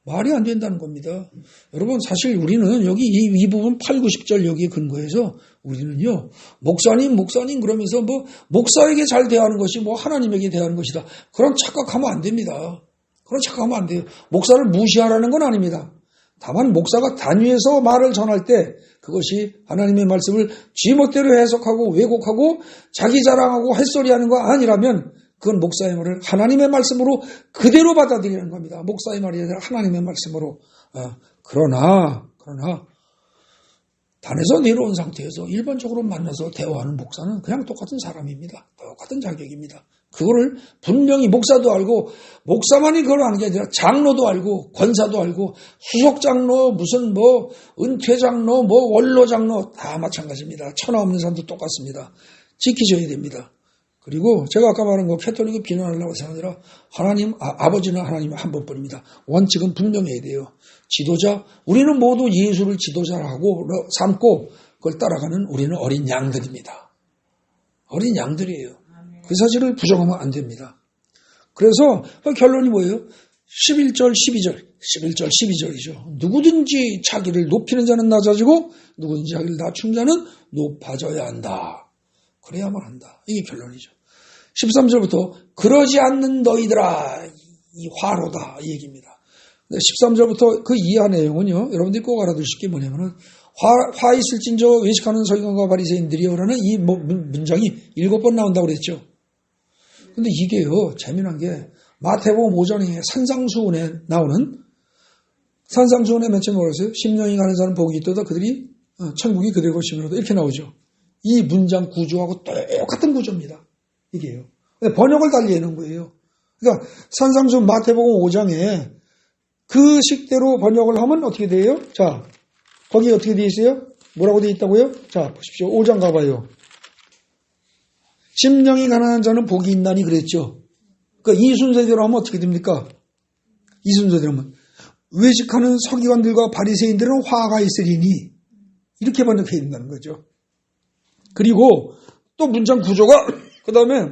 말이 안 된다는 겁니다. 여러분, 사실 우리는 여기 이 부분 8, 90절 여기에 근거해서 우리는요, 목사님 그러면서 목사에게 잘 대하는 것이 하나님에게 대하는 것이다. 그런 착각하면 안 됩니다. 그런 착각하면 안 돼요. 목사를 무시하라는 건 아닙니다. 다만 목사가 단위에서 말을 전할 때 그것이 하나님의 말씀을 지멋대로 해석하고 왜곡하고 자기 자랑하고 햇소리하는 거 아니라면 그건 목사의 말을 하나님의 말씀으로 그대로 받아들이는 겁니다. 목사의 말이 아니라 하나님의 말씀으로. 그러나 단에서 내려온 상태에서 일반적으로 만나서 대화하는 목사는 그냥 똑같은 사람입니다. 똑같은 자격입니다. 그거를 분명히 목사도 알고 목사만이 그걸 아는 게 아니라 장로도 알고 권사도 알고 수석장로 무슨 은퇴장로 원로장로 다 마찬가지입니다. 천하 없는 사람도 똑같습니다. 지키셔야 됩니다. 그리고 제가 아까 말한 거 캐톨릭을 비난하려고 생각하느라 아버지는 하나님 한 번뿐입니다. 원칙은 분명해야 돼요. 지도자, 우리는 모두 예수를 지도자라고 삼고 그걸 따라가는 우리는 어린 양들입니다. 어린 양들이에요. 그 사실을 부정하면 안 됩니다. 그래서 결론이 뭐예요? 11절, 12절이죠. 누구든지 자기를 높이는 자는 낮아지고 누구든지 자기를 낮춘 자는 높아져야 한다. 그래야만 한다. 이게 결론이죠. 13절부터 그러지 않는 너희들아 이 화로다 이 얘기입니다. 13절부터 그 이하 내용은요. 여러분들이 꼭 알아두실 게 뭐냐면은 화 있을진저 외식하는 서기관과 바리새인들이요라는 이 문장이 7번 나온다고 그랬죠. 근데 이게요. 재미난 게 마태복음 5장에 산상수훈에 나오는 산상수훈에 맨 처음에 뭐랬어요? 심령이 가는 자는 복이 있도다 그들이 천국이 그들의 것이므로다 이렇게 나오죠. 이 문장 구조하고 똑같은 구조입니다. 이게요. 번역을 달리 해놓은 거예요. 그러니까 산상수훈 마태복음 5장에 그 식대로 번역을 하면 어떻게 돼요? 자, 거기 어떻게 되어 있어요? 뭐라고 되어 있다고요? 자, 보십시오. 5장 가봐요. 심령이 가난한 자는 복이 있나니 그랬죠. 그러니까 이 순서대로 하면 어떻게 됩니까? 이 순서대로 하면 외식하는 서기관들과 바리새인들은 화가 있으리니 이렇게 번역해야 된다는 거죠. 그리고 또 문장 구조가 그 다음에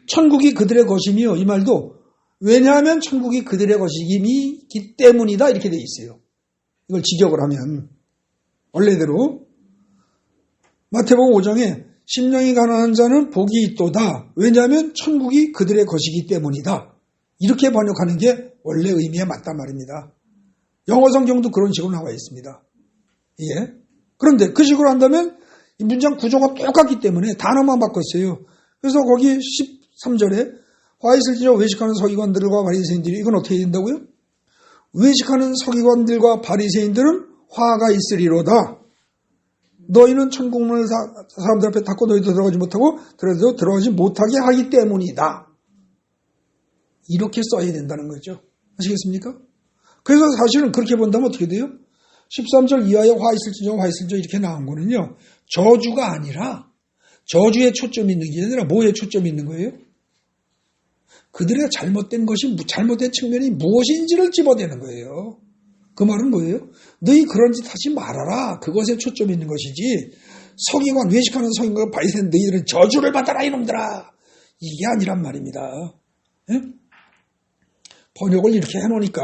천국이 그들의 것이며 이 말도 왜냐하면 천국이 그들의 것이기 때문이다 이렇게 되어 있어요. 이걸 직역을 하면 원래대로 마태복음 5장에 심령이 가난한 자는 복이 있도다. 왜냐하면 천국이 그들의 것이기 때문이다. 이렇게 번역하는 게 원래 의미에 맞단 말입니다. 영어 성경도 그런 식으로 나와 있습니다. 예. 그런데 그 식으로 한다면 이 문장 구조가 똑같기 때문에 단어만 바꿨어요. 그래서 거기 13절에 화 있을지니여 외식하는 서기관들과 바리새인들이 이건 어떻게 된다고요? 외식하는 서기관들과 바리새인들은 화가 있으리로다. 너희는 천국문을 사람들 앞에 닫고 너희도 들어가지 못하고 그래도 들어가지 못하게 하기 때문이다. 이렇게 써야 된다는 거죠. 아시겠습니까? 그래서 사실은 그렇게 본다면 어떻게 돼요? 13절 이하에 화 있을지니여 화 있을지니여 이렇게 나온 거는요. 저주가 아니라 저주에 초점이 있는 게 아니라 뭐에 초점이 있는 거예요? 그들의 잘못된 것이 잘못된 측면이 무엇인지를 집어대는 거예요. 그 말은 뭐예요? 너희 그런 짓 하지 말아라. 그것에 초점이 있는 것이지 서기관, 외식하는 서기관과 바리새인 너희들은 저주를 받아라 이놈들아. 이게 아니란 말입니다. 예? 번역을 이렇게 해놓으니까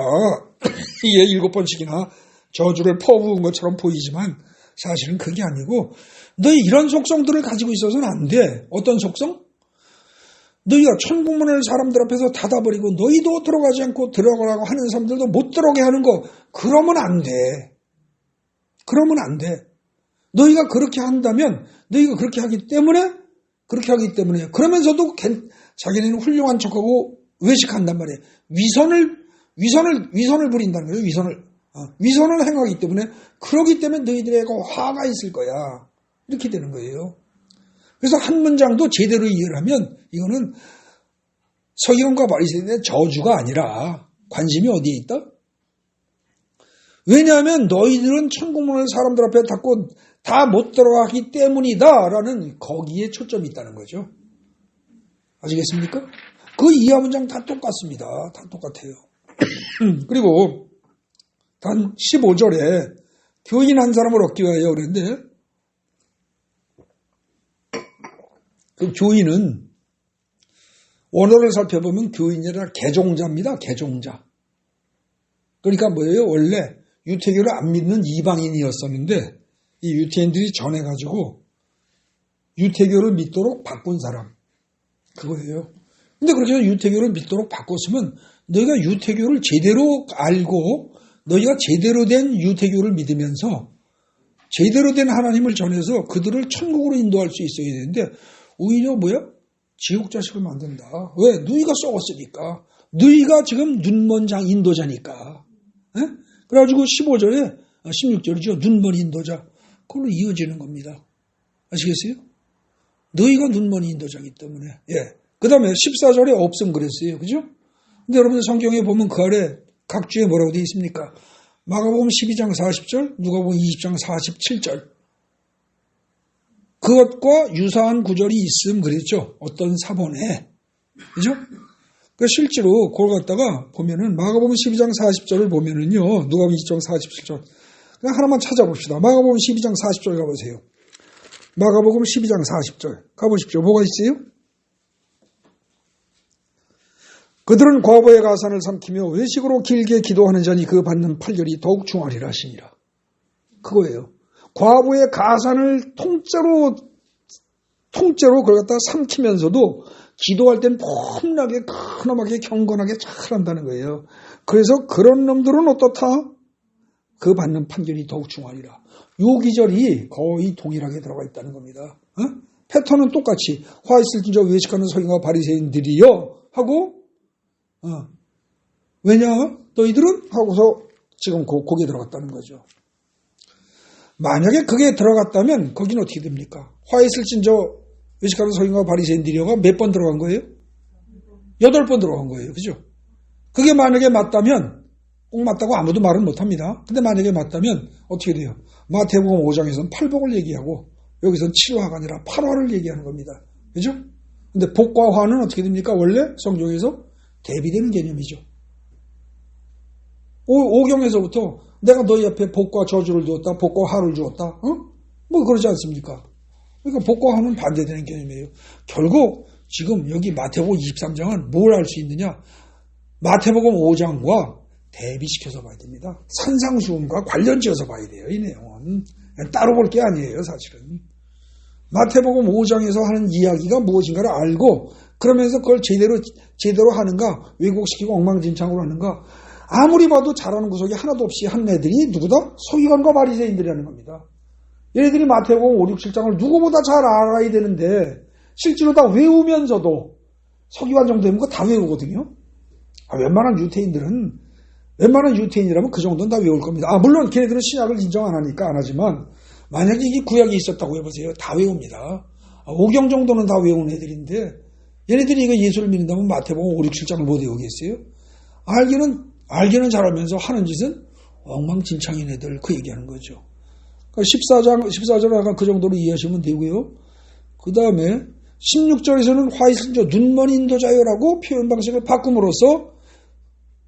이게 7번씩이나 저주를 퍼부은 것처럼 보이지만 사실은 그게 아니고 너희 이런 속성들을 가지고 있어서는 안 돼. 어떤 속성? 너희가 천국문을 사람들 앞에서 닫아버리고 너희도 들어가지 않고 들어가라고 하는 사람들도 못 들어오게 하는 거 그러면 안 돼. 그러면 안 돼. 너희가 그렇게 한다면 너희가 그렇게 하기 때문에 그러면서도 자기네는 훌륭한 척하고 외식한단 말이에요. 위선을 부린다는 거예요. 위선을 행하기 때문에 그러기 때문에 너희들에게 화가 있을 거야. 이렇게 되는 거예요. 그래서 한 문장도 제대로 이해를 하면 이거는 서기관과 바리새인의 저주가 아니라 관심이 어디에 있다? 왜냐하면 너희들은 천국문을 사람들 앞에 닫고 다 못 들어가기 때문이다 라는 거기에 초점이 있다는 거죠. 아시겠습니까? 그 이하 문장 다 똑같습니다. 다 똑같아요. 그리고 단 15절에 교인 한 사람을 얻기 위하여 그랬는데 그 교인은 원어를 살펴보면 교인이라 개종자입니다. 개종자. 그러니까 뭐예요? 원래 유태교를 안 믿는 이방인이었었는데 이 유태인들이 전해가지고 유태교를 믿도록 바꾼 사람. 그거예요. 근데 그렇게 해서 유태교를 믿도록 바꿨으면 너희가 유태교를 제대로 알고 너희가 제대로 된 유태교를 믿으면서 제대로 된 하나님을 전해서 그들을 천국으로 인도할 수 있어야 되는데 오히려 뭐야? 지옥 자식을 만든다. 왜? 너희가 썩었으니까. 너희가 지금 눈먼 인도자니까. 에? 그래가지고 16절이죠. 눈먼 인도자. 그걸로 이어지는 겁니다. 아시겠어요? 너희가 눈먼 인도자이기 때문에. 예. 그 다음에 14절에 없음 그랬어요. 그죠? 근데 여러분 성경에 보면 그 아래 각 주에 뭐라고 되어 있습니까? 마가복음 12장 40절, 누가복음 20장 47절. 그것과 유사한 구절이 있음 그랬죠. 어떤 사본에. 그죠? 그 실제로 그걸 갖다가 보면은 마가복음 12장 40절을 보면은요. 누가복음 20장 47절. 그냥 하나만 찾아봅시다. 마가복음 12장 40절 가보세요. 마가복음 12장 40절 가보십시오. 뭐가 있어요? 그들은 과부의 가산을 삼키며 외식으로 길게 기도하는 자니 그 받는 판결이 더욱 중하리라 하시니라. 그거예요. 과부의 가산을 통째로 그걸 갖다 삼키면서도 기도할 땐 폼나게 크나하게 경건하게 잘한다는 거예요. 그래서 그런 놈들은 어떻다? 그 받는 판결이 더욱 중하리라. 요 기절이 거의 동일하게 들어가 있다는 겁니다. 패턴은 똑같이 화 있을지니여 외식하는 서기관과 바리새인들이여 하고 왜냐? 너희들은? 하고서 지금 거기에 들어갔다는 거죠. 만약에 그게 들어갔다면 거기는 어떻게 됩니까? 화 있을지니여 외식하는 서기관과 바리새인들이여가 몇 번 들어간 거예요? 8번 들어간 거예요. 그죠? 그게 만약에 맞다면 꼭 맞다고 아무도 말은 못합니다. 근데 만약에 맞다면 어떻게 돼요? 마태복음 5장에서는 팔복을 얘기하고 여기서는 7화가 아니라 8화를 얘기하는 겁니다. 그죠? 근데 복과 화는 어떻게 됩니까? 원래 성경에서 대비되는 개념이죠. 5경에서부터 내가 너희 앞에 복과 저주를 주었다. 복과 화를 주었다. 뭐 그러지 않습니까? 그러니까 복과 화는 반대되는 개념이에요. 결국 지금 여기 마태복음 23장은 뭘 알 수 있느냐? 마태복음 5장과 대비시켜서 봐야 됩니다. 산상수훈과 관련지어서 봐야 돼요. 이 내용은. 따로 볼 게 아니에요. 사실은. 마태복음 5장에서 하는 이야기가 무엇인가를 알고 그러면서 그걸 제대로 하는가 왜곡시키고 엉망진창으로 하는가 아무리 봐도 잘하는 구석이 하나도 없이 한 애들이 누구다? 서기관과 바리새인들이라는 겁니다. 얘네들이 마태복음 5, 6, 7장을 누구보다 잘 알아야 되는데 실제로 다 외우면서도 서기관 정도 되면 그거 다 외우거든요. 웬만한 유태인이라면 그 정도는 다 외울 겁니다. 물론 걔네들은 신약을 인정 안 하니까 안 하지만 만약에 이게 구약이 있었다고 해보세요. 다 외웁니다. 오경 정도는 다 외우는 애들인데 얘네들이 이거 예수를 믿는다면 마태복음 5, 6, 7장을 못 외우겠어요? 알기는 잘하면서 하는 짓은 엉망진창인 애들 그 얘기하는 거죠. 14절 아까 그 정도로 이해하시면 되고요. 그 다음에 16절에서는 화이슬저 눈먼 인도자요라고 표현 방식을 바꿈으로써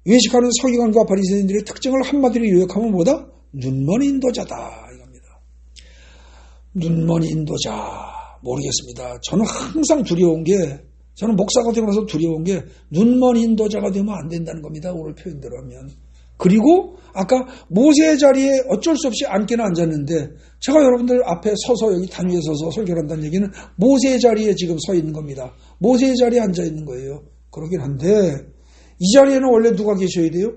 외식하는 서기관과 바리새인들의 특징을 한마디로 요약하면 뭐다? 눈먼 인도자다 이겁니다. 눈먼 인도자 모르겠습니다. 저는 항상 저는 목사가 되고 나서 두려운 게 눈먼 인도자가 되면 안 된다는 겁니다. 오늘 표현대로 하면. 그리고 아까 모세의 자리에 어쩔 수 없이 앉기는 앉았는데 제가 여러분들 앞에 서서 여기 단위에 서서 설교를 한다는 얘기는 모세의 자리에 지금 서 있는 겁니다. 모세의 자리에 앉아 있는 거예요. 그러긴 한데 이 자리에는 원래 누가 계셔야 돼요?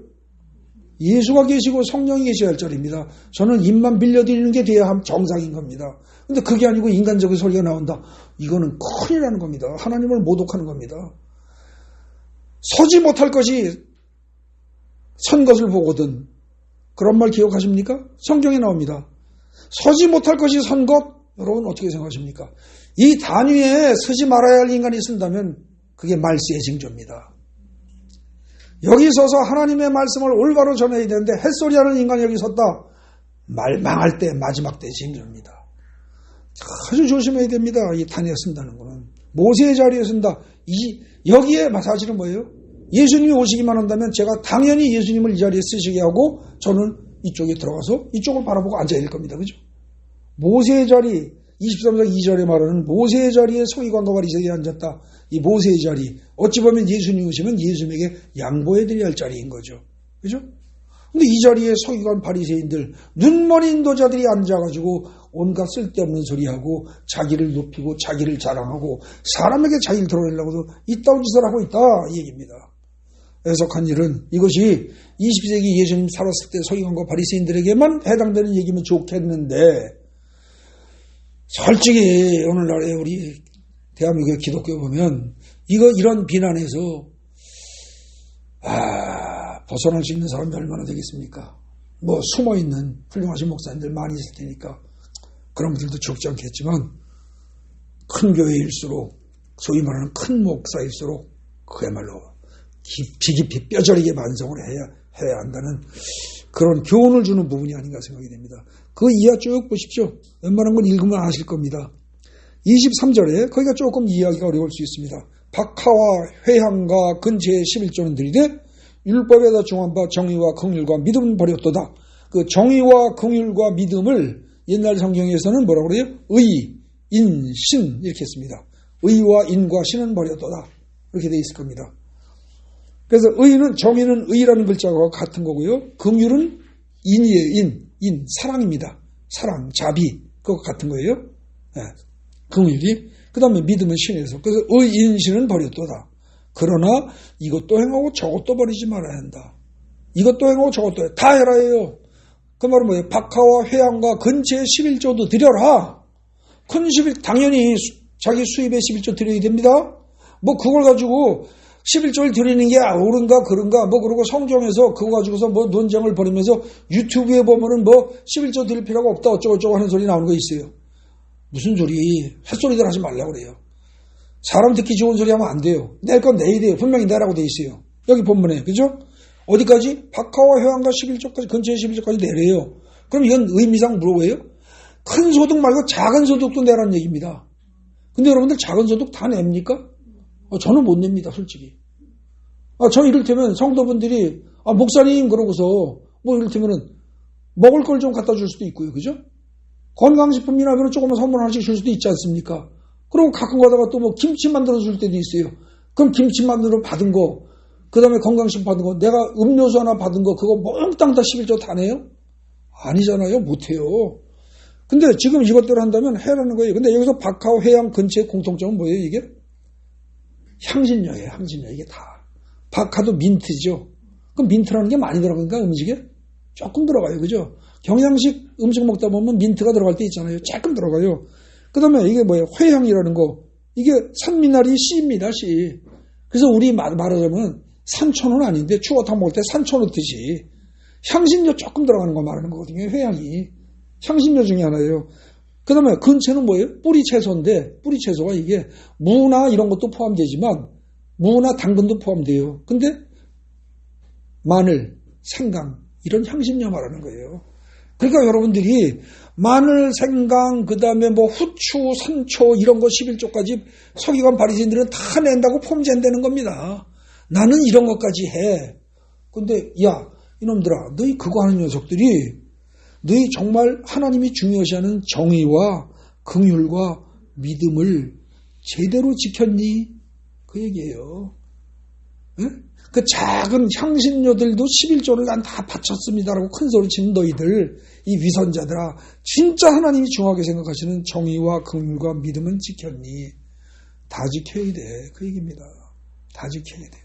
예수가 계시고 성령이 계셔야 할 자리입니다. 저는 입만 빌려드리는 게 돼야 정상인 겁니다. 근데 그게 아니고 인간적인 소리가 나온다. 이거는 큰일 나는 겁니다. 하나님을 모독하는 겁니다. 서지 못할 것이 선 것을 보거든. 그런 말 기억하십니까? 성경에 나옵니다. 서지 못할 것이 선 것? 여러분 어떻게 생각하십니까? 이 단위에 서지 말아야 할 인간이 쓴다면 그게 말세의 징조입니다. 여기 서서 하나님의 말씀을 올바로 전해야 되는데 햇소리하는 인간이 여기 섰다. 망할 때 마지막 때 징조입니다. 아주 조심해야 됩니다. 이 단위에 쓴다는 거는. 모세의 자리에 쓴다. 여기에 사실은 뭐예요? 예수님이 오시기만 한다면 제가 당연히 예수님을 이 자리에 쓰시게 하고 저는 이쪽에 들어가서 이쪽을 바라보고 앉아야 될 겁니다. 그죠? 모세의 자리, 23장 2절에 말하는 모세의 자리에 서기관과 바리새인이 앉았다. 이 모세의 자리, 어찌 보면 예수님이 오시면 예수님에게 양보해드려야 할 자리인 거죠. 그죠? 근데 이 자리에 서기관 바리새인들, 눈머리 인도자들이 앉아가지고 온갖 쓸데없는 소리하고 자기를 높이고 자기를 자랑하고 사람에게 자기를 드러내려고 이따운 짓을 하고 있다 이 얘기입니다. 해석한 일은 이것이 22세기 예수님 살았을 때 서기관과 바리새인들에게만 해당되는 얘기면 좋겠는데 솔직히 오늘날에 우리 대한민국의 기독교 보면 이런 비난에서 벗어날 수 있는 사람이 얼마나 되겠습니까? 뭐 숨어있는 훌륭하신 목사님들 많이 있을 테니까 그런 분들도 적지 않겠지만 큰 교회일수록 소위 말하는 큰 목사일수록 그야말로 깊이 뼈저리게 반성을 해야 한다는 그런 교훈을 주는 부분이 아닌가 생각이 됩니다. 그 이하 쭉 보십시오. 웬만한 건 읽으면 아실 겁니다. 23절에 거기가 조금 이해하기가 어려울 수 있습니다. 박하와 회향과 근체의 11조는 들이되 율법에다 정한 바 정의와 긍휼과 믿음은 버렸도다. 그 정의와 긍휼과 믿음을 옛날 성경에서는 뭐라고 그래요? 의, 인, 신 이렇게 했습니다. 의와 인과 신은 버렸도다. 이렇게 돼 있을 겁니다. 그래서 의는 정의는 의라는 글자와 같은 거고요. 긍휼은 인이에요. 인 사랑입니다. 사랑, 자비 그거 같은 거예요. 네. 긍휼이 그 다음에 믿음은 신에서 그래서 의, 인, 신은 버렸도다. 그러나 이것도 행하고 저것도 버리지 말아야 한다. 이것도 행하고 저것도 다 해라예요. 그 말은 뭐예요? 박하와 회향과 근체의 11조도 드려라. 큰 11, 당연히 자기 수입의 11조 드려야 됩니다. 뭐 그걸 가지고 11조를 드리는 게 옳은가 그런가 뭐 그러고 성경에서 그거 가지고서 뭐 논쟁을 벌이면서 유튜브에 보면은 뭐 11조 드릴 필요가 없다 어쩌고저쩌고 하는 소리 나오는 거 있어요. 무슨 소리 햇소리들 하지 말라고 그래요. 사람 듣기 좋은 소리 하면 안 돼요. 낼 건 내야 돼요. 분명히 내라고 돼 있어요. 여기 본문에 그죠? 어디까지? 박하와 회향과 11조까지 근처의 11조까지 내래요. 그럼 이건 의미상 뭐예요? 큰 소득 말고 작은 소득도 내라는 얘기입니다. 근데 여러분들 작은 소득 다 냅니까? 저는 못 냅니다, 솔직히. 저 이를테면 성도분들이, 목사님, 그러고서, 뭐 이를테면은, 먹을 걸 좀 갖다 줄 수도 있고요, 그죠? 건강식품이나 그런 조금만 선물 하나씩 줄 수도 있지 않습니까? 그리고 가끔 가다가 또 뭐 김치 만들어 줄 때도 있어요. 그럼 김치 만들어 받은 거, 그 다음에 건강식품 받은 거, 내가 음료수 하나 받은 거, 그거 몽땅 다 11조 다 내요? 아니잖아요, 못해요. 근데 지금 이것대로 한다면 해라는 거예요. 근데 여기서 박하와 회양 근처의 공통점은 뭐예요, 이게? 향신료예요, 향신료. 이게 다. 박하도 민트죠. 그럼 민트라는 게 많이 들어가니까 음식에? 조금 들어가요, 그죠? 경양식 음식 먹다 보면 민트가 들어갈 때 있잖아요. 조금 들어가요. 그 다음에 이게 뭐예요? 회향이라는 거. 이게 산미나리 씨입니다, 씨. 그래서 우리 말하자면 산초는 아닌데 추어탕 먹을 때 산초 넣듯이 향신료 조금 들어가는 거 말하는 거거든요. 회향이. 향신료 중에 하나예요. 그 다음에 근채는 뭐예요? 뿌리 채소인데 뿌리 채소가 이게 무나 이런 것도 포함되지만 무나 당근도 포함돼요. 근데 마늘, 생강 이런 향신료 말하는 거예요. 그러니까 여러분들이 마늘, 생강, 그 다음에 뭐 후추, 산초 이런 거 11조까지 서기관 바리새인들은 다 낸다고 폼젠되는 겁니다. 나는 이런 것까지 해. 근데 야 이놈들아 너희 그거 하는 녀석들이 너희 정말 하나님이 중요시하는 정의와 긍휼과 믿음을 제대로 지켰니? 그 얘기예요. 에? 그 작은 향신료들도 11조를 난 다 바쳤습니다라고 큰 소리 치는 너희들 이 위선자들아 진짜 하나님이 중요하게 생각하시는 정의와 긍휼과 믿음은 지켰니? 다 지켜야 돼. 그 얘기입니다. 다 지켜야 돼.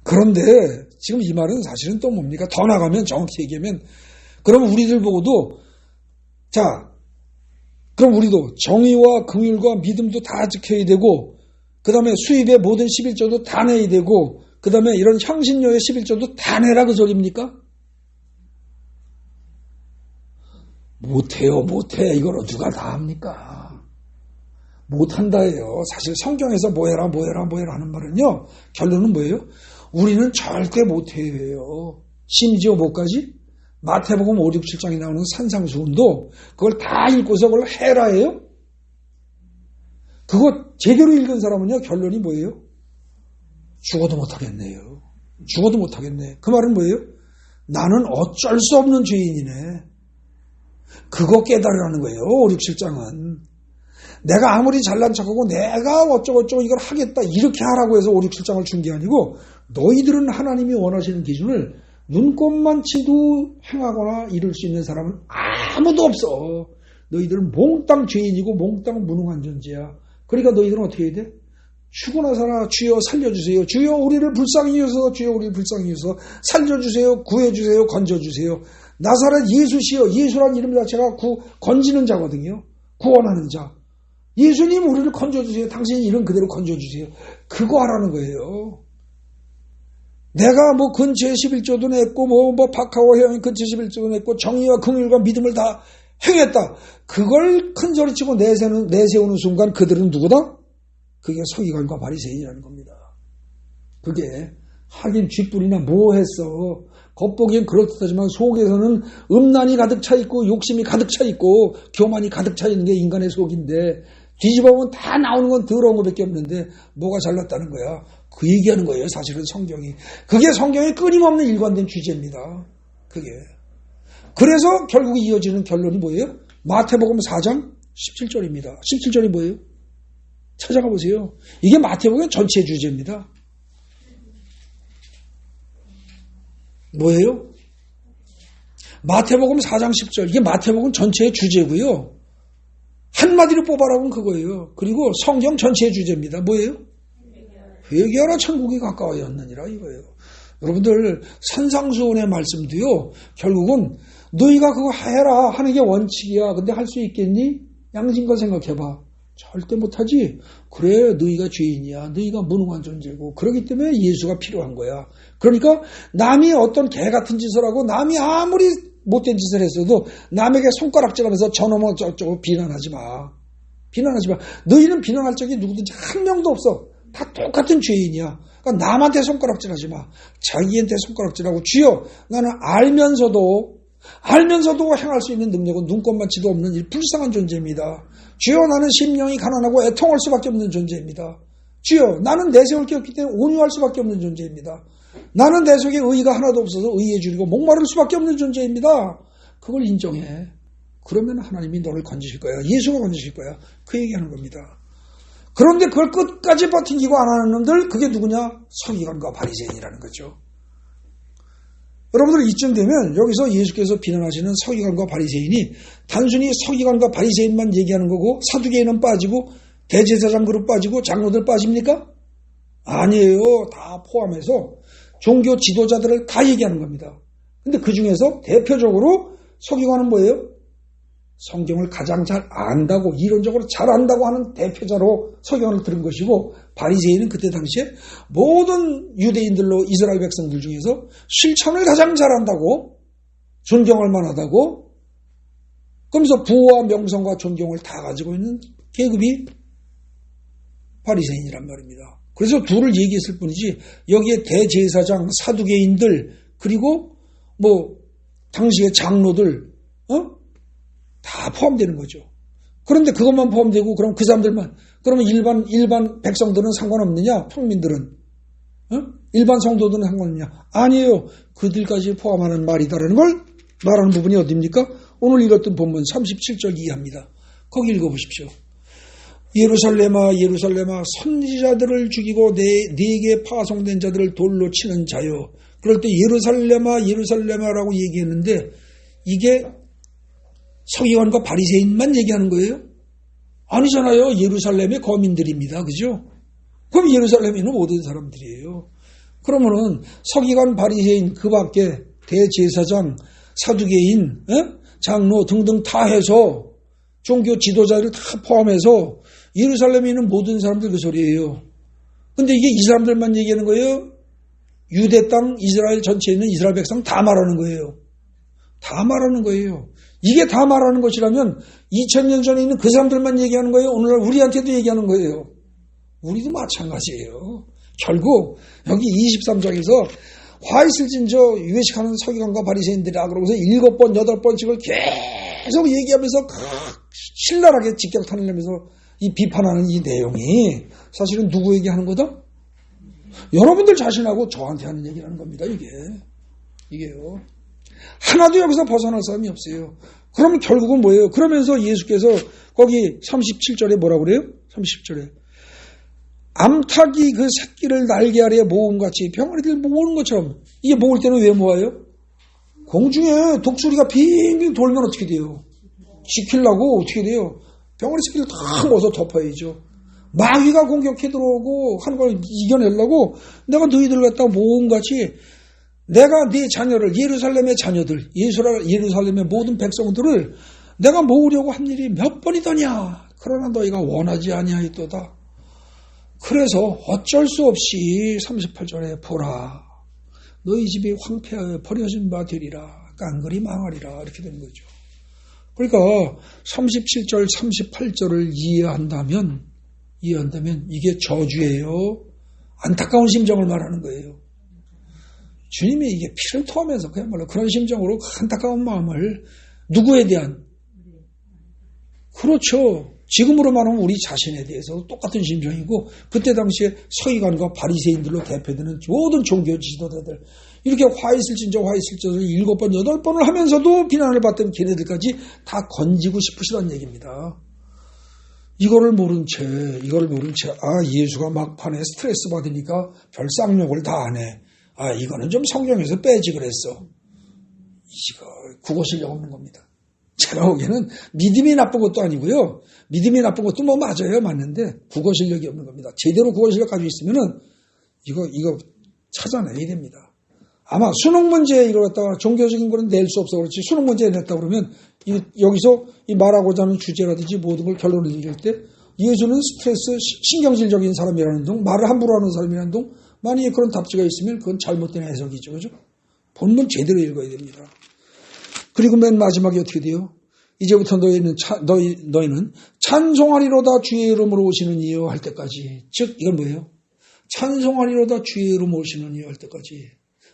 그런데 지금 이 말은 사실은 또 뭡니까? 더 나가면 정확히 얘기하면 그럼 우리들 보고도 자 그럼 우리도 정의와 긍휼과 믿음도 다 지켜야 되고 그 다음에 수입의 모든 11조도 다 내야 되고 그 다음에 이런 향신료의 11조도 다 내라 그 소리입니까? 못해요. 못해. 이걸 누가 다 합니까? 못한다예요. 사실 성경에서 뭐해라 하는 말은요. 결론은 뭐예요? 우리는 절대 못해요. 심지어 뭐까지? 마태복음 5, 6, 7장에 나오는 산상수훈도 그걸 다 읽고서 그걸 해라예요? 그거 제대로 읽은 사람은요, 결론이 뭐예요? 죽어도 못하겠네요. 죽어도 못하겠네. 그 말은 뭐예요? 나는 어쩔 수 없는 죄인이네. 그거 깨달으라는 거예요, 5, 6, 7장은. 내가 아무리 잘난 척하고 내가 어쩌고저쩌고 이걸 하겠다, 이렇게 하라고 해서 5, 6, 7장을 준 게 아니고 너희들은 하나님이 원하시는 기준을 눈꼽만치도 행하거나 이룰 수 있는 사람은 아무도 없어. 너희들은 몽땅 죄인이고 몽땅 무능한 존재야. 그러니까 너희들은 어떻게 해야 돼? 죽어나서나 주여 살려주세요. 주여 우리를 불쌍히 여서 주여 우리를 불쌍히 여서 살려주세요. 구해주세요. 건져주세요. 나사렛 예수시여. 예수란 이름 자체가 건지는 자거든요. 구원하는 자. 예수님 우리를 건져주세요. 당신 이름 그대로 건져주세요. 그거 하라는 거예요. 내가 뭐 근처에 11조도 냈고 뭐 박하와 회원이 근처에 11조도 냈고 정의와 긍휼과 믿음을 다 행했다. 그걸 큰 소리치고 내세우는 순간 그들은 누구다? 그게 서기관과 바리새인이라는 겁니다. 그게 하긴 쥐뿔이나 뭐 했어. 겉보기엔 그렇듯하지만 속에서는 음란이 가득 차 있고 욕심이 가득 차 있고 교만이 가득 차 있는 게 인간의 속인데 뒤집어보면 다 나오는 건 더러운 것밖에 없는데 뭐가 잘났다는 거야. 그 얘기하는 거예요. 사실은 성경이. 그게 성경의 끊임없는 일관된 주제입니다. 그게. 그래서 결국 이어지는 결론이 뭐예요? 마태복음 4장 17절입니다. 17절이 뭐예요? 찾아가 보세요. 이게 마태복음 전체 주제입니다. 뭐예요? 마태복음 4장 10절. 이게 마태복음 전체의 주제고요. 한마디로 뽑아라면 그거예요. 그리고 성경 전체의 주제입니다. 뭐예요? 회개하라 천국이 가까워졌느니라 이거예요. 여러분들 산상수훈의 말씀도요. 결국은 너희가 그거 해라 하는 게 원칙이야. 근데 할 수 있겠니? 양심껏 생각해봐. 절대 못하지. 그래 너희가 죄인이야. 너희가 무능한 존재고 그렇기 때문에 예수가 필요한 거야. 그러니까 남이 어떤 개 같은 짓을 하고 남이 아무리 못된 짓을 했어도 남에게 손가락질하면서 저놈 어쩌고 비난하지 마. 비난하지 마. 너희는 비난할 적이 누구든지 한 명도 없어. 다 똑같은 죄인이야. 그러니까 남한테 손가락질하지 마. 자기한테 손가락질하고 주여 나는 알면서도 행할 수 있는 능력은 눈꼽만치도 없는 이 불쌍한 존재입니다. 주여 나는 심령이 가난하고 애통할 수밖에 없는 존재입니다. 주여 나는 내세울 게 없기 때문에 온유할 수밖에 없는 존재입니다. 나는 내 속에 의의가 하나도 없어서 의에 줄이고 목마를 수밖에 없는 존재입니다. 그걸 인정해. 그러면 하나님이 너를 건지실 거야. 예수가 건지실 거야. 그 얘기하는 겁니다. 그런데 그걸 끝까지 버티고 안 하는 놈들 그게 누구냐? 서기관과 바리새인이라는 거죠. 여러분들 이쯤 되면 여기서 예수께서 비난하시는 서기관과 바리새인이 단순히 서기관과 바리새인만 얘기하는 거고 사두개인은 빠지고 대제사장 그룹 빠지고 장로들 빠집니까? 아니에요. 다 포함해서 종교 지도자들을 다 얘기하는 겁니다. 근데 그 중에서 대표적으로 서기관은 뭐예요? 성경을 가장 잘 안다고, 이론적으로 잘 안다고 하는 대표자로 서기관을 들은 것이고, 바리새인은 그때 당시에 모든 유대인들로 이스라엘 백성들 중에서 실천을 가장 잘한다고, 존경할 만하다고, 그러면서 부와 명성과 존경을 다 가지고 있는 계급이 바리새인이란 말입니다. 그래서 둘을 얘기했을 뿐이지 여기에 대제사장, 사두개인들, 그리고 당시의 장로들 다 포함되는 거죠. 그런데 그것만 포함되고 그럼 그 사람들만, 그러면 일반 백성들은 상관없느냐? 평민들은 일반 성도들은 상관없느냐? 아니에요. 그들까지 포함하는 말이다라는 걸 말하는 부분이 어디입니까? 오늘 읽었던 본문 37절 이해합니다. 거기 읽어보십시오. 예루살렘아 예루살렘아 선지자들을 죽이고 네게 파송된 자들을 돌로 치는 자요. 그럴 때 예루살렘아 예루살렘아라고 얘기했는데 이게 서기관과 바리새인만 얘기하는 거예요? 아니잖아요. 예루살렘의 거민들입니다. 그죠? 그럼 예루살렘에 있는 모든 사람들이에요. 그러면은 서기관, 바리새인, 그 밖에 대제사장, 사두개인, 장로 등등 다 해서 종교 지도자를 다 포함해서 예루살렘에 있는 모든 사람들 그 소리예요. 근데 이게 이 사람들만 얘기하는 거예요? 유대 땅, 이스라엘 전체에 있는 이스라엘 백성 다 말하는 거예요. 다 말하는 거예요. 이게 다 말하는 것이라면 2000년 전에 있는 그 사람들만 얘기하는 거예요? 오늘날 우리한테도 얘기하는 거예요. 우리도 마찬가지예요. 결국 여기 23장에서 화 있을진저 유회식하는 서기관과 바리새인들이라 그러고서 7번, 8번씩을 계속 얘기하면서 신랄하게 직격탄을 내면서 이 비판하는 이 내용이 사실은 누구에게 하는 거다? 여러분들 자신하고 저한테 하는 얘기라는 겁니다. 이게요. 하나도 여기서 벗어날 사람이 없어요. 그러면 결국은 뭐예요? 그러면서 예수께서 거기 37절에 뭐라고 그래요? 30절에 암탉이 그 새끼를 날개 아래에 모음같이 병아리들 모으는 것처럼, 이게 모을 때는 왜 모아요? 공중에 독수리가 빙빙 돌면 어떻게 돼요? 지키려고 어떻게 돼요? 병아리 새끼를 다 모아서 덮어야죠. 마귀가 공격해 들어오고 하는 걸 이겨내려고 내가 너희들 갖다가 모음같이 내가 네 자녀를, 예루살렘의 자녀들, 예루살렘의 모든 백성들을 내가 모으려고 한 일이 몇 번이더냐? 그러나 너희가 원하지 아니하였도다. 그래서 어쩔 수 없이 38절에 보라. 너희 집이 황폐하여 버려진 바 되리라. 깡그리 망하리라. 이렇게 되는 거죠. 그러니까 37절, 38절을 이해한다면 이게 저주예요. 안타까운 심정을 말하는 거예요. 주님이 이게 피를 토하면서 그야말로 그런 심정으로 안타까운 마음을 누구에 대한, 그렇죠. 지금으로 말하면 우리 자신에 대해서 똑같은 심정이고, 그때 당시에 서기관과 바리새인들로 대표되는 모든 종교 지도자들, 이렇게 화 있을진저 7번, 8번을 하면서도 비난을 받던 걔네들까지 다 건지고 싶으시다는 얘기입니다. 이거를 모른 채, 예수가 막판에 스트레스 받으니까 별 쌍욕을 다 안 해. 이거는 좀 성경에서 빼지 그랬어. 이거 국어 실력 없는 겁니다. 제가 보기에는 믿음이 나쁜 것도 아니고요. 믿음이 나쁜 것도 맞아요. 맞는데 국어 실력이 없는 겁니다. 제대로 국어 실력 가지고 있으면은 이거 찾아내야 됩니다. 아마 수능 문제 이걸 갖다가 종교적인 거는 낼 수 없어 그렇지, 수능 문제 냈다 그러면 여기서 이 말하고자 하는 주제라든지 모든 걸 결론을 얘기할 때 예수는 스트레스, 신경질적인 사람이라는 둥, 말을 함부로 하는 사람이라는 둥, 만약에 그런 답지가 있으면 그건 잘못된 해석이죠. 그죠? 본문 제대로 읽어야 됩니다. 그리고 맨 마지막에 어떻게 돼요? 이제부터 너희는 찬송하리로다 주의 이름으로 오시는 이여 할 때까지. 즉 이건 뭐예요? 찬송하리로다 주의 이름으로 오시는 이여 할 때까지.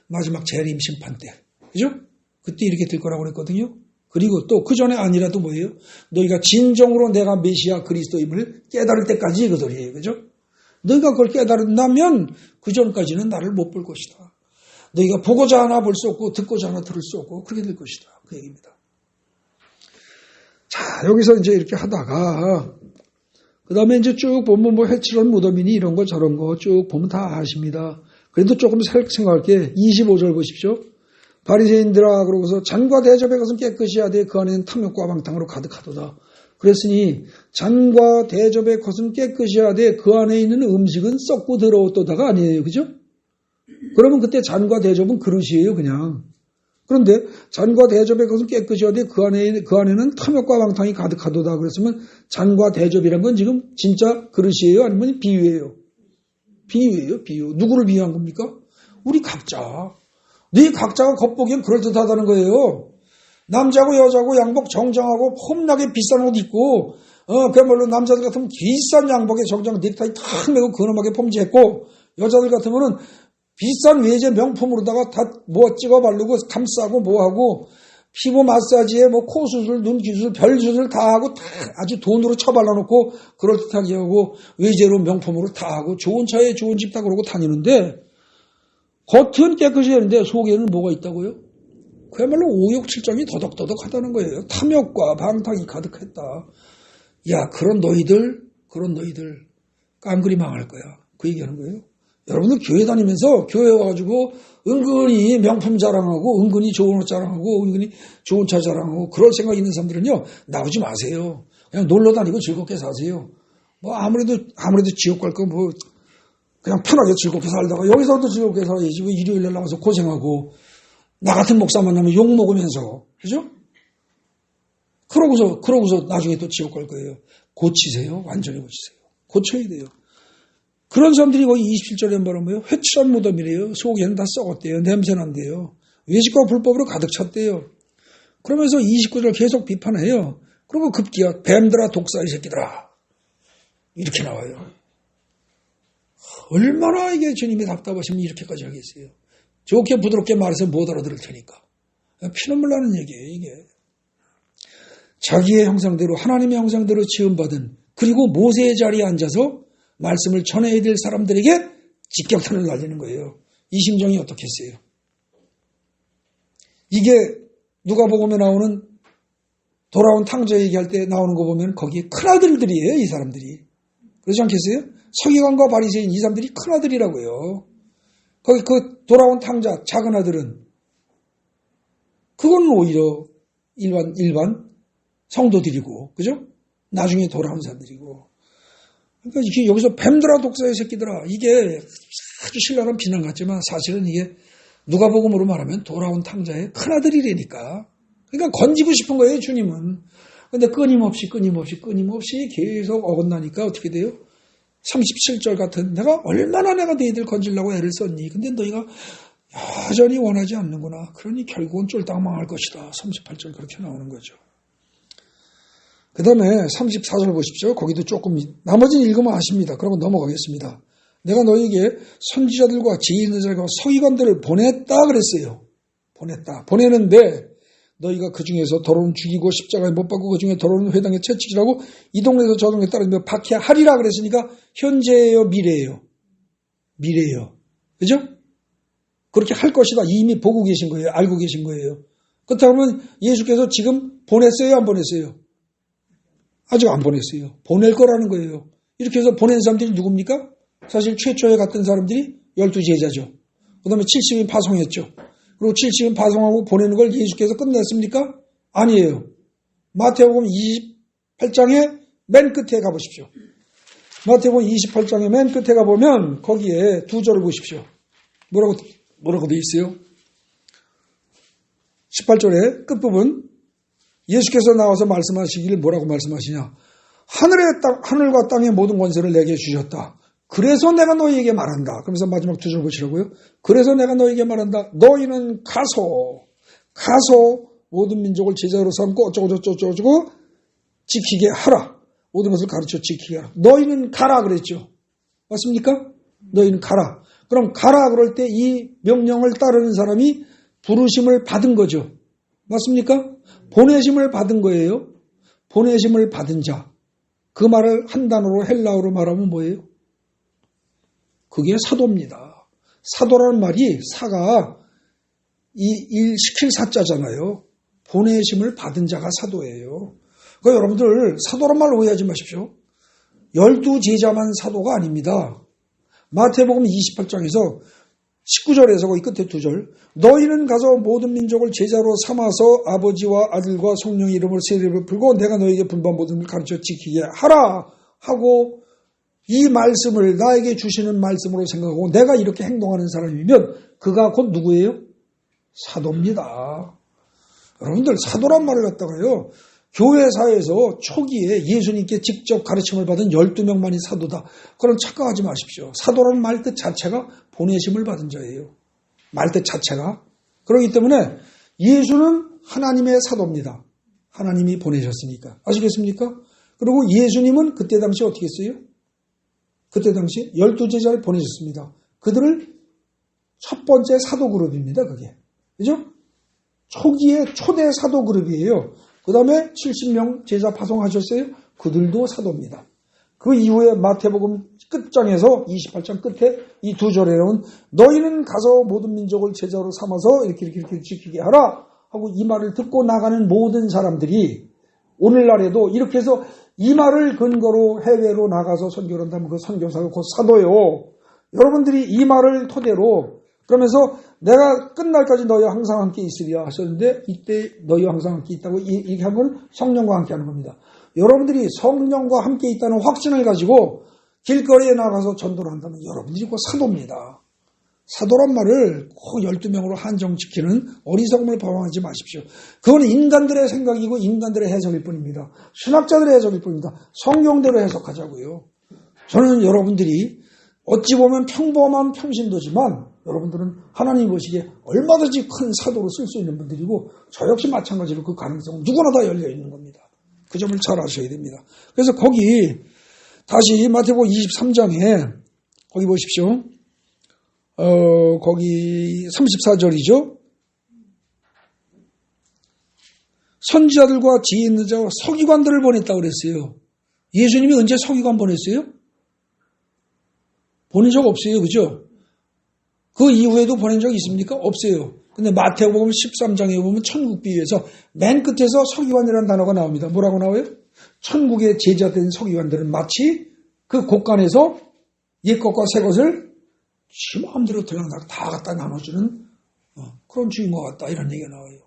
마지막 재림 심판 때. 그죠? 그때 이렇게 될 거라고 그랬거든요. 그리고 또 그 전에 아니라도 뭐예요? 너희가 진정으로 내가 메시아 그리스도임을 깨달을 때까지 그 소리예요. 그죠? 너희가 그걸 깨달은다면 그 전까지는 나를 못 볼 것이다. 너희가 보고자 하나 볼 수 없고 듣고자 하나 들을 수 없고 그렇게 될 것이다. 그 얘기입니다. 자, 여기서 이제 이렇게 하다가 그 다음에 이제 쭉 보면 해치런 무덤이니 이런 거 저런 거 쭉 보면 다 아십니다. 그래도 조금 생각할 게 25절 보십시오. 바리새인들아 그러고서 잔과 대접의 것은 깨끗이 하되 그 안에는 탐욕과 방탕으로 가득하도다. 그랬으니 잔과 대접의 것은 깨끗이 하되 그 안에 있는 음식은 썩고 더러웠도다가 아니에요. 그죠? 그러면 그때 잔과 대접은 그릇이에요. 그냥 그런데 잔과 대접의 것은 깨끗이 하되 그 안에는 탐욕과 방탕이 가득하도다. 그랬으면 잔과 대접이란 건 지금 진짜 그릇이에요? 아니면 비유예요? 비유예요, 비유. 누구를 비유한 겁니까? 우리 각자. 네 각자가 겉보기엔 그럴듯하다는 거예요. 남자고 여자고 양복 정장하고 폼나게 비싼 옷 입고, 그야말로 남자들 같으면 비싼 양복에 정장 넥타이 탁 메고 근엄하게 폼지했고, 여자들 같으면은 비싼 외제 명품으로다가 다 뭐 찍어 바르고 감싸고 뭐하고 피부 마사지에 뭐 코 수술, 눈 기술, 별 수술 다 하고 다 아주 돈으로 쳐발라놓고 그럴듯하게 하고 외제로 명품으로 다 하고 좋은 차에 좋은 집 다 그러고 다니는데 겉은 깨끗이 하는데 속에는 뭐가 있다고요? 그야말로 오욕칠정이 더덕더덕하다는 거예요. 탐욕과 방탕이 가득했다. 야, 그런 너희들 깡그리 망할 거야. 그 얘기하는 거예요. 여러분들 교회 다니면서 교회 와가지고 은근히 명품 자랑하고 은근히 좋은 옷 자랑하고 은근히 좋은 차 자랑하고 그럴 생각 있는 사람들은요, 나오지 마세요. 그냥 놀러 다니고 즐겁게 사세요. 뭐 아무래도 지옥 갈 거 뭐 그냥 편하게 즐겁게 살다가 여기서도 즐겁게 살아야지. 왜 일요일날 나가서 고생하고 나 같은 목사 만나면 욕 먹으면서, 그죠? 그러고서 나중에 또 지옥 갈 거예요. 고치세요. 완전히 고치세요. 고쳐야 돼요. 그런 사람들이 거기 27절에 뭐라는 거예요? 회칠한 무덤이래요. 속에는 다 썩었대요. 냄새난대요. 외식과 불법으로 가득 찼대요. 그러면서 29절 계속 비판해요. 그리고 급기야 뱀들아 독사의 새끼들아. 이렇게 나와요. 얼마나 이게 주님이 답답하시면 이렇게까지 하겠어요. 좋게 부드럽게 말해서 못 알아들을 테니까. 피눈물 나는 얘기예요, 이게. 자기의 형상대로 하나님의 형상대로 지음받은 그리고 모세의 자리에 앉아서 말씀을 전해야 될 사람들에게 직격탄을 날리는 거예요. 이 심정이 어떻겠어요? 이게 누가복음에 나오는 돌아온 탕자 얘기할 때 나오는 거 보면 거기에 큰아들들이에요, 이 사람들이. 그렇지 않겠어요? 서기관과 바리새인 이 사람들이 큰아들이라고요. 거기 그 돌아온 탕자 작은 아들은 그건 오히려 일반 성도들이고, 그죠? 나중에 돌아온 사람들이고. 그러니까 이게 여기서 뱀들아 독사의 새끼들아, 이게 아주 신랄한 비난 같지만 사실은 이게 누가복음으로 말하면 돌아온 탕자의 큰아들이라니까. 그러니까 건지고 싶은 거예요, 주님은. 근데 끊임없이 계속 어긋나니까 어떻게 돼요? 37절 같은 얼마나 내가 너희들 건지려고 애를 썼니? 근데 너희가 여전히 원하지 않는구나. 그러니 결국은 쫄딱 망할 것이다. 38절 그렇게 나오는 거죠. 그 다음에 34절 보십시오. 거기도 조금 나머지는 읽으면 아십니다. 그러면 넘어가겠습니다. 내가 너희에게 선지자들과 지혜인들과 서기관들을 보냈다 그랬어요. 보내는데 너희가 그 중에서 더러운 죽이고 십자가에 못 박고 그 중에 더러운 회당에 채찍질하고 이 동네에서 저 동네 따르며 박해하리라 그랬으니까 현재예요, 미래예요? 미래예요. 그죠? 그렇게 할 것이다. 이미 보고 계신 거예요. 알고 계신 거예요. 그렇다면 예수께서 지금 보냈어요, 안 보냈어요? 아직 안 보냈어요. 보낼 거라는 거예요. 이렇게 해서 보낸 사람들이 누굽니까? 사실 최초에 갔던 사람들이 12제자죠. 그 다음에 70인 파송했죠. 그리고 70인 파송하고 보내는 걸 예수께서 끝냈습니까? 아니에요. 마태복음 28장의 맨 끝에 가보십시오. 마태복음 28장의 맨 끝에 가보면 거기에 두 절을 보십시오. 뭐라고 되어 있어요? 18절의 끝부분 예수께서 나와서 말씀하시기를 뭐라고 말씀하시냐? 하늘과 땅의 모든 권세를 내게 주셨다. 그래서 내가 너희에게 말한다. 그러면서 마지막 두 절 보시라고요. 그래서 내가 너희에게 말한다. 너희는 가서 모든 민족을 제자로 삼고 어쩌고 지키게 하라. 모든 것을 가르쳐 지키게 하라. 너희는 가라 그랬죠. 맞습니까? 너희는 가라. 그럼 가라 그럴 때 이 명령을 따르는 사람이 부르심을 받은 거죠. 맞습니까? 보내심을 받은 거예요. 보내심을 받은 자. 그 말을 한 단어로 헬라어로 말하면 뭐예요? 그게 사도입니다. 사도라는 말이 사가 일 시킬 사자잖아요. 보내심을 받은 자가 사도예요. 그러니까 여러분들 사도란 말 오해하지 마십시오. 12제자만 사도가 아닙니다. 마태복음 28장에서 19절에서 거기 끝에 두 절. 너희는 가서 모든 민족을 제자로 삼아서 아버지와 아들과 성령의 이름으로 세례를 풀고 내가 너희에게 분반 모든 걸 가르쳐 지키게 하라 하고 이 말씀을 나에게 주시는 말씀으로 생각하고 내가 이렇게 행동하는 사람이면 그가 곧 누구예요? 사도입니다. 여러분들 사도란 말을 갖다가요. 교회사에서 초기에 예수님께 직접 가르침을 받은 12명만이 사도다. 그럼 착각하지 마십시오. 사도라는 말 뜻 자체가 보내심을 받은 자예요. 말 뜻 자체가. 그렇기 때문에 예수는 하나님의 사도입니다. 하나님이 보내셨으니까. 아시겠습니까? 그리고 예수님은 그때 당시 어떻게 했어요? 그때 당시 12제자를 보내셨습니다. 그들을 첫 번째 사도 그룹입니다. 그게. 그죠? 초기에 초대 사도 그룹이에요. 그 다음에 70명 제자 파송하셨어요. 그들도 사도입니다. 그 이후에 마태복음 끝장에서 28장 끝에 이 두 절에 나온 너희는 가서 모든 민족을 제자로 삼아서 이렇게 지키게 하라 하고 이 말을 듣고 나가는 모든 사람들이 오늘날에도 이렇게 해서 이 말을 근거로 해외로 나가서 선교를 한다면 그 선교사가 곧 사도요. 여러분들이 이 말을 토대로 그러면서 내가 끝날까지 너희와 항상 함께 있으리라 하셨는데 이때 너희와 항상 함께 있다고 이렇게 한 건 성령과 함께 하는 겁니다. 여러분들이 성령과 함께 있다는 확신을 가지고 길거리에 나가서 전도를 한다면 여러분들이 곧 사도입니다. 사도란 말을 꼭 12명으로 한정시키는 어리석음을 범하지 마십시오. 그건 인간들의 생각이고 인간들의 해석일 뿐입니다. 신학자들의 해석일 뿐입니다. 성경대로 해석하자고요. 저는 여러분들이 어찌 보면 평범한 평신도지만 여러분들은 하나님 보시기에 얼마든지 큰 사도로 쓸 수 있는 분들이고 저 역시 마찬가지로 그 가능성은 누구나 다 열려 있는 겁니다. 그 점을 잘 아셔야 됩니다. 그래서 거기 다시 마태복음 23장에 거기 보십시오. 거기 34절이죠. 선지자들과 지혜 있는 자와 서기관들을 보냈다고 그랬어요. 예수님이 언제 서기관 보냈어요? 보낸 적 없어요. 그죠? 그 이후에도 보낸 적 있습니까? 없어요. 근데 마태복음 13장에 보면 천국 비유에서 맨 끝에서 서기관이라는 단어가 나옵니다. 뭐라고 나와요? 천국의 제자된 서기관들은 마치 그 곳간에서 옛것과 새것을 지 마음대로 들어가는 다 갖다 나눠주는 그런 주인과 같다. 이런 얘기가 나와요.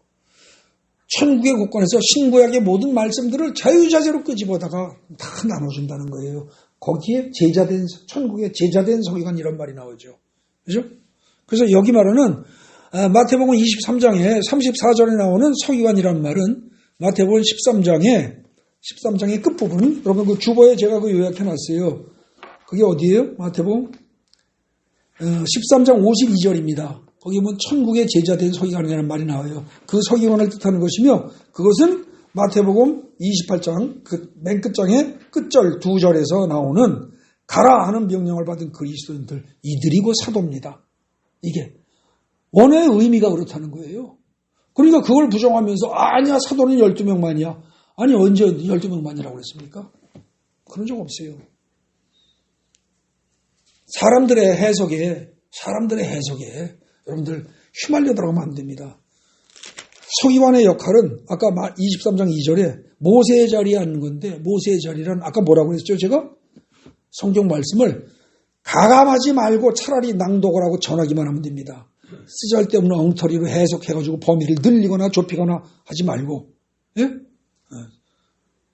천국의 곳간에서 신구약의 모든 말씀들을 자유자재로 끄집어다가 다 나눠준다는 거예요. 거기에 제자된, 천국의 제자된 서기관 이런 말이 나오죠. 그죠? 그래서 여기 말하는 마태복음 23장에 34절에 나오는 서기관이라는 말은 마태복음 13장의 끝부분, 여러분 그 주보에 제가 그 요약해놨어요. 그게 어디예요? 마태복음 13장 52절입니다. 거기 보면 천국의 제자된 서기관이라는 말이 나와요. 그 서기관을 뜻하는 것이며 그것은 마태복음 28장 그 맨 끝장의 끝절 두 절에서 나오는 가라 하는 명령을 받은 그리스도인들 이들이 곧 사도입니다. 이게 원의 의미가 그렇다는 거예요. 그러니까 그걸 부정하면서 아니야 사도는 12명만이야. 아니 언제 12명만이라고 그랬습니까? 그런 적 없어요. 사람들의 해석에 여러분들 휘말려 들어가면 안 됩니다. 서기관의 역할은 아까 23장 2절에 모세의 자리에 앉는 건데 모세의 자리란 아까 뭐라고 그랬죠? 제가 성경 말씀을 가감하지 말고 차라리 낭독을 하고 전하기만 하면 됩니다. 쓰잘데없는 엉터리로 해석해가지고 범위를 늘리거나 좁히거나 하지 말고 예?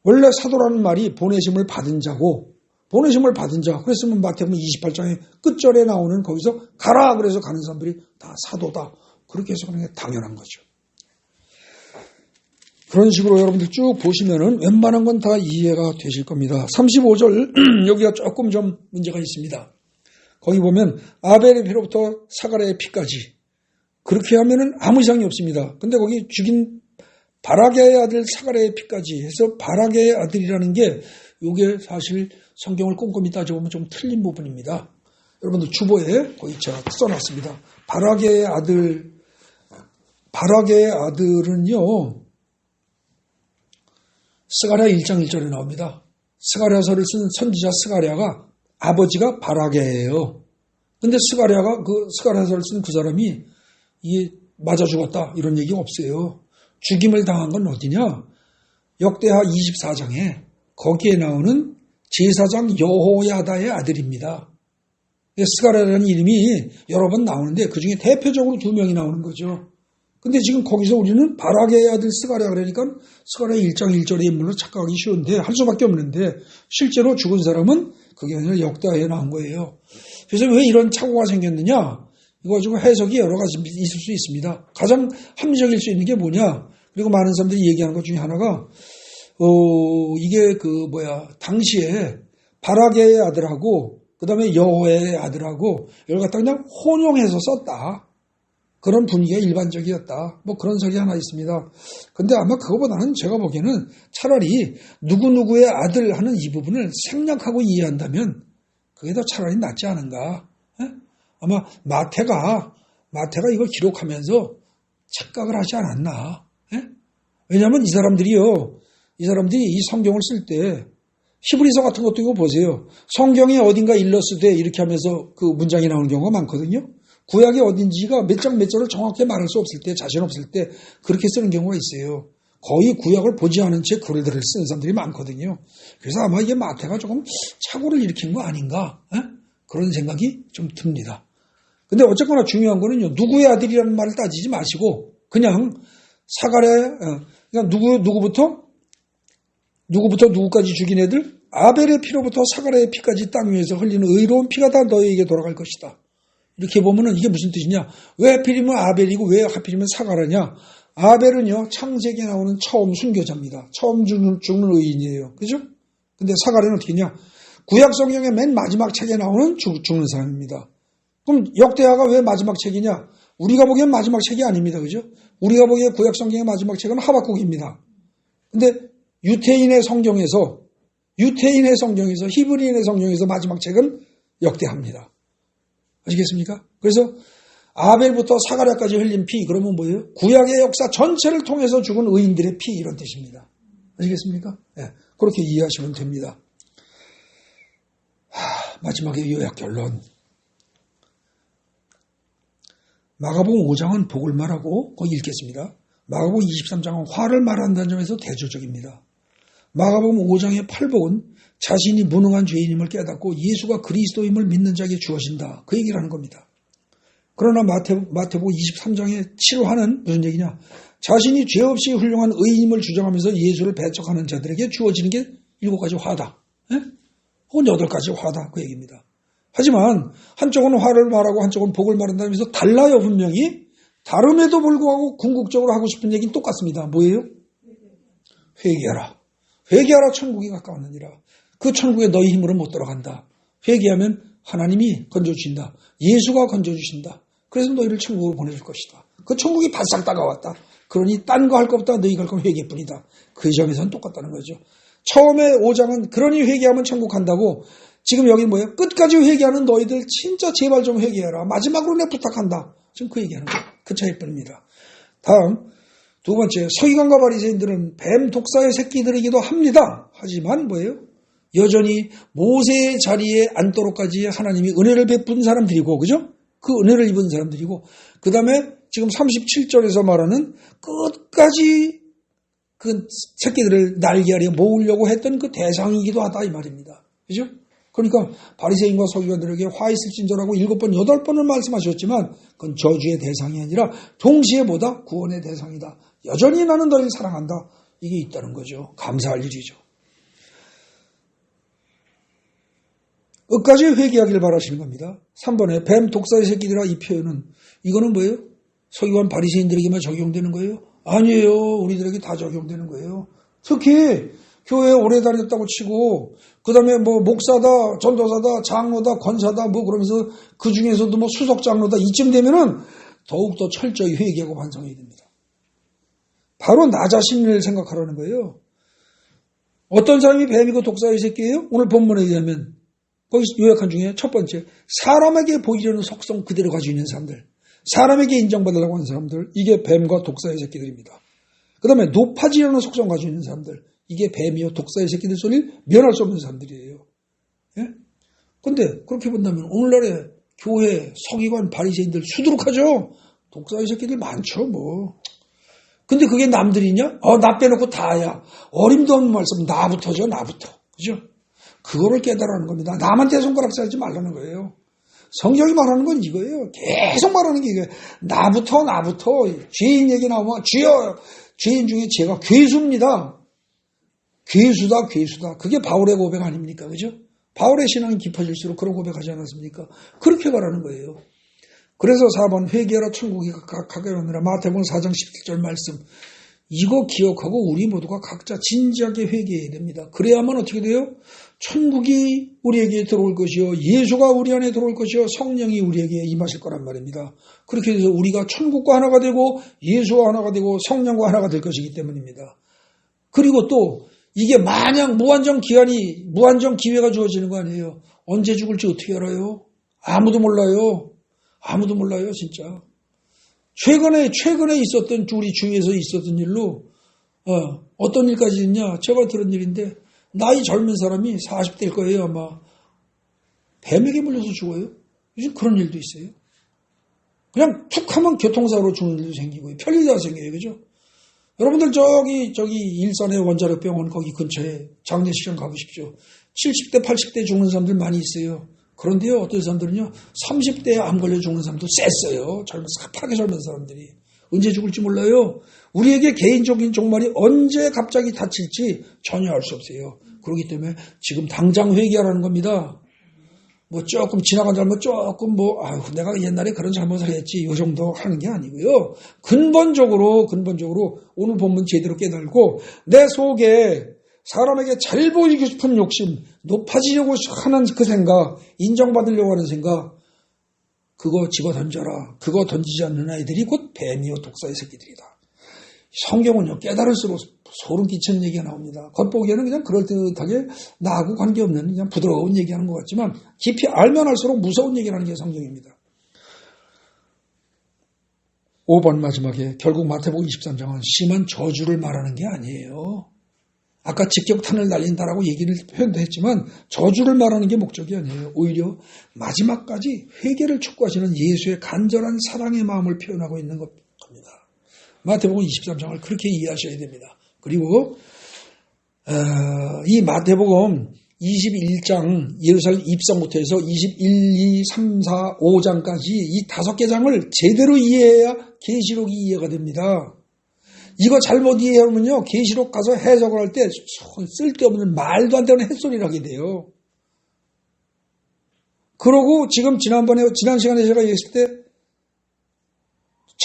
원래 사도라는 말이 보내심을 받은 자고 보내심을 받은 자. 그랬으면 마태복음 28장의 끝절에 나오는 거기서 가라 그래서 가는 사람들이 다 사도다. 그렇게 해석하는 게 당연한 거죠. 그런 식으로 여러분들 쭉 보시면은 웬만한 건 다 이해가 되실 겁니다. 35절 여기가 조금 좀 문제가 있습니다. 거기 보면 아벨의 피로부터 사가랴의 피까지 그렇게 하면은 아무 이상이 없습니다. 근데 거기 죽인 바라게의 아들 사가랴의 피까지 해서 바라게의 아들이라는 게 이게 사실 성경을 꼼꼼히 따져보면 좀 틀린 부분입니다. 여러분들 주보에 거기 제가 써놨습니다. 바라게의 아들은요 스가랴 1장 1절에 나옵니다. 스가랴서를 쓴 선지자 스가랴가 아버지가 바라게예요. 근데 스가랴가 그 스가랴서를 쓴 그 사람이 이게 맞아 죽었다 이런 얘기 없어요. 죽임을 당한 건 어디냐? 역대하 24장에 거기에 나오는 제사장 여호야다의 아들입니다. 스가랴라는 이름이 여러 번 나오는데 그중에 대표적으로 2명이 나오는 거죠. 근데 지금 거기서 우리는 바라게의 아들 스가랴 그러니까 스가랴 1장 1절의 인물로 착각하기 쉬운데 할 수밖에 없는데 실제로 죽은 사람은 그게 아니라 역대하에 나온 거예요. 그래서 왜 이런 착오가 생겼느냐? 이거 가지고 해석이 여러 가지 있을 수 있습니다. 가장 합리적일 수 있는 게 뭐냐? 그리고 많은 사람들이 얘기하는 것 중에 하나가 이게 당시에 바라게의 아들하고 그다음에 여호의 아들하고 이걸 갖다 그냥 혼용해서 썼다. 그런 분위기가 일반적이었다. 뭐 그런 설이 하나 있습니다. 근데 아마 그거보다는 제가 보기에는 차라리 누구누구의 아들 하는 이 부분을 생략하고 이해한다면 그게 더 차라리 낫지 않은가. 아마 마태가 이걸 기록하면서 착각을 하지 않았나. 왜냐하면 이 사람들이 이 성경을 쓸 때 히브리서 같은 것도 이거 보세요. 성경에 어딘가 일러스되 이렇게 하면서 그 문장이 나오는 경우가 많거든요. 구약이 어딘지가 몇 장 몇 절을 정확히 말할 수 없을 때, 자신 없을 때 그렇게 쓰는 경우가 있어요. 거의 구약을 보지 않은 채 글들을 쓰는 사람들이 많거든요. 그래서 아마 이게 마태가 조금 착오를 일으킨 거 아닌가? 그런 생각이 좀 듭니다. 근데 어쨌거나 중요한 거는요. 누구의 아들이라는 말을 따지지 마시고 그냥 그냥 누구부터 누구까지 죽인 애들? 아벨의 피로부터 사가랴의 피까지 땅 위에서 흘리는 의로운 피가 다 너희에게 돌아갈 것이다. 이렇게 보면은 이게 무슨 뜻이냐? 왜 하필이면 아벨이고 왜 하필이면 사가랴냐? 아벨은요, 창세기에 나오는 처음 순교자입니다. 처음 죽는 의인이에요. 그죠? 근데 사가랴는 어떻게 했냐? 구약 성경의 맨 마지막 책에 나오는 죽는 사람입니다. 그럼 역대하가 왜 마지막 책이냐? 우리가 보기엔 마지막 책이 아닙니다. 그죠? 우리가 보기에 구약 성경의 마지막 책은 하박국입니다. 근데 유태인의 성경에서 히브리인의 성경에서 마지막 책은 역대합니다. 아시겠습니까? 그래서 아벨부터 사가랴까지 흘린 피, 그러면 뭐예요? 구약의 역사 전체를 통해서 죽은 의인들의 피, 이런 뜻입니다. 아시겠습니까? 네, 그렇게 이해하시면 됩니다. 마지막에 요약 결론. 마가복음 5장은 복을 말하고 거기 읽겠습니다. 마가복음 23장은 화를 말한다는 점에서 대조적입니다. 마가복음 5장의 팔복은 자신이 무능한 죄인임을 깨닫고 예수가 그리스도임을 믿는 자에게 주어진다. 그 얘기를 하는 겁니다. 그러나 마태복음 23장의 7화는 무슨 얘기냐? 자신이 죄 없이 훌륭한 의인임을 주장하면서 예수를 배척하는 자들에게 주어지는 게 7가지 화다. 혹은 8가지 화다. 그 얘기입니다. 하지만 한쪽은 화를 말하고 한쪽은 복을 말한다면서 달라요. 분명히. 다름에도 불구하고 궁극적으로 하고 싶은 얘기는 똑같습니다. 뭐예요? 회개하라. 회개하라, 천국이 가까웠느니라. 그 천국에 너희 힘으로 못 들어간다. 회개하면 하나님이 건져주신다. 예수가 건져주신다. 그래서 너희를 천국으로 보내줄 것이다. 그 천국이 바싹 다가왔다. 그러니 딴 거 할 것보다 너희가 할 건 회개뿐이다. 그 점에서는 똑같다는 거죠. 처음에 5장은 그러니 회개하면 천국 간다고, 지금 여기 뭐예요? 끝까지 회개하는 너희들 진짜 제발 좀 회개해라. 마지막으로 내 부탁한다. 지금 그 얘기하는 거예요. 그 차이일 뿐입니다. 다음, 두 번째, 서기관과 바리새인들은 뱀 독사의 새끼들이기도 합니다. 하지만 뭐예요? 여전히 모세의 자리에 앉도록까지 하나님이 은혜를 베푼 사람들이고, 그죠? 그 은혜를 입은 사람들이고, 그 다음에 지금 37절에서 말하는 끝까지 그 새끼들을 날개 아래 모으려고 했던 그 대상이기도 하다, 이 말입니다. 그죠? 그러니까 바리새인과 서기관들에게 화 있을진저라고 7번, 8번을 말씀하셨지만 그건 저주의 대상이 아니라 동시에 보다 구원의 대상이다. 여전히 나는 너희를 사랑한다. 이게 있다는 거죠. 감사할 일이죠. 끝까지 회개하기를 바라시는 겁니다. 3번에 뱀 독사의 새끼들아, 이 표현은 이거는 뭐예요? 서기관 바리새인들에게만 적용되는 거예요? 아니에요. 우리들에게 다 적용되는 거예요. 특히 교회에 오래 다녔다고 치고 그 다음에 뭐 목사다, 전도사다, 장로다, 권사다 뭐 그러면서 그 중에서도 뭐 수석 장로다 이쯤 되면은 더욱더 철저히 회개하고 반성해야 됩니다. 바로 나 자신을 생각하라는 거예요. 어떤 사람이 뱀이고 독사의 새끼예요? 오늘 본문에 의하면 거기서 요약한 중에 첫 번째, 사람에게 보이려는 속성 그대로 가지고 있는 사람들, 사람에게 인정받으려고 하는 사람들, 이게 뱀과 독사의 새끼들입니다. 그 다음에 높아지려는 속성 가지고 있는 사람들, 이게 뱀이요 독사의 새끼들 소리를 면할 수 없는 사람들이에요. 그런데 그렇게 본다면 오늘날의 교회, 서기관, 바리새인들 수두룩하죠. 독사의 새끼들 많죠 뭐. 근데 그게 남들이냐? 나 빼놓고 다야. 어림도 없는 말씀, 나부터죠, 나부터. 그죠? 그거를 깨달아는 겁니다. 남한테 손가락 살지 말라는 거예요. 성경이 말하는 건 이거예요. 계속 말하는 게 이거예요. 나부터. 죄인 얘기 나오면 주여, 죄인 중에 제가 괴수입니다. 괴수다. 그게 바울의 고백 아닙니까? 그죠? 바울의 신앙이 깊어질수록 그런 고백하지 않았습니까? 그렇게 말하는 거예요. 그래서 4번 회개하라 천국이 가까이 오느라 마태복음 4장 17절 말씀 이거 기억하고 우리 모두가 각자 진지하게 회개해야 됩니다. 그래야만 어떻게 돼요? 천국이 우리에게 들어올 것이요 예수가 우리 안에 들어올 것이요 성령이 우리에게 임하실 거란 말입니다. 그렇게 해서 우리가 천국과 하나가 되고 예수와 하나가 되고 성령과 하나가 될 것이기 때문입니다. 그리고 또 이게 마냥 무한정 기회가 주어지는 거 아니에요. 언제 죽을지 어떻게 알아요? 아무도 몰라요. 아무도 몰라요, 진짜. 최근에 있었던 우리 주위에서 있었던 일로 어떤 일까지 있냐? 제가 들은 일인데 나이 젊은 사람이 40대일 거예요, 아마. 뱀에게 물려서 죽어요. 요즘 그런 일도 있어요. 그냥 툭 하면 교통사고로 죽는 일도 생기고요. 편리가 생겨요, 그죠? 여러분들 저기 일산의 원자력병원 거기 근처에 장례식장 가보십시오. 70대, 80대 죽는 사람들 많이 있어요. 그런데요, 어떤 사람들은요, 30대에 암 걸려 죽는 사람도 셌어요. 사파하게 젊은 사람들이. 언제 죽을지 몰라요. 우리에게 개인적인 종말이 언제 갑자기 닥칠지 전혀 알 수 없어요. 그렇기 때문에 지금 당장 회개하라는 겁니다. 뭐 조금 지나간 잘못 조금 내가 옛날에 그런 잘못을 했지 이 정도 하는 게 아니고요. 근본적으로 오늘 본문 제대로 깨달고 내 속에 사람에게 잘 보이고 싶은 욕심, 높아지려고 하는 그 생각, 인정받으려고 하는 생각, 그거 집어던져라. 그거 던지지 않는 아이들이 곧 뱀이요 독사의 새끼들이다. 성경은요 깨달을수록 소름 끼치는 얘기가 나옵니다. 겉보기에는 그냥 그럴듯하게 나하고 관계없는 그냥 부드러운 얘기하는 것 같지만 깊이 알면 알수록 무서운 얘기를 하는 게 성경입니다. 5번 마지막에 결국 마태복음 23장은 심한 저주를 말하는 게 아니에요. 아까 직격탄을 날린다라고 얘기를 표현도 했지만 저주를 말하는 게 목적이 아니에요. 오히려 마지막까지 회개를 촉구하시는 예수의 간절한 사랑의 마음을 표현하고 있는 겁니다. 마태복음 23장을 그렇게 이해하셔야 됩니다. 그리고 이 마태복음 21장 예루살렘 입성부터 해서 21, 2, 3, 4, 5장까지 이 5개 장을 제대로 이해해야 계시록이 이해가 됩니다. 이거 잘못 이해하면요 계시록 가서 해석을 할 때 쓸데없는 말도 안 되는 햇소리를 하게 돼요. 그러고 지난 시간에 제가 얘기했을 때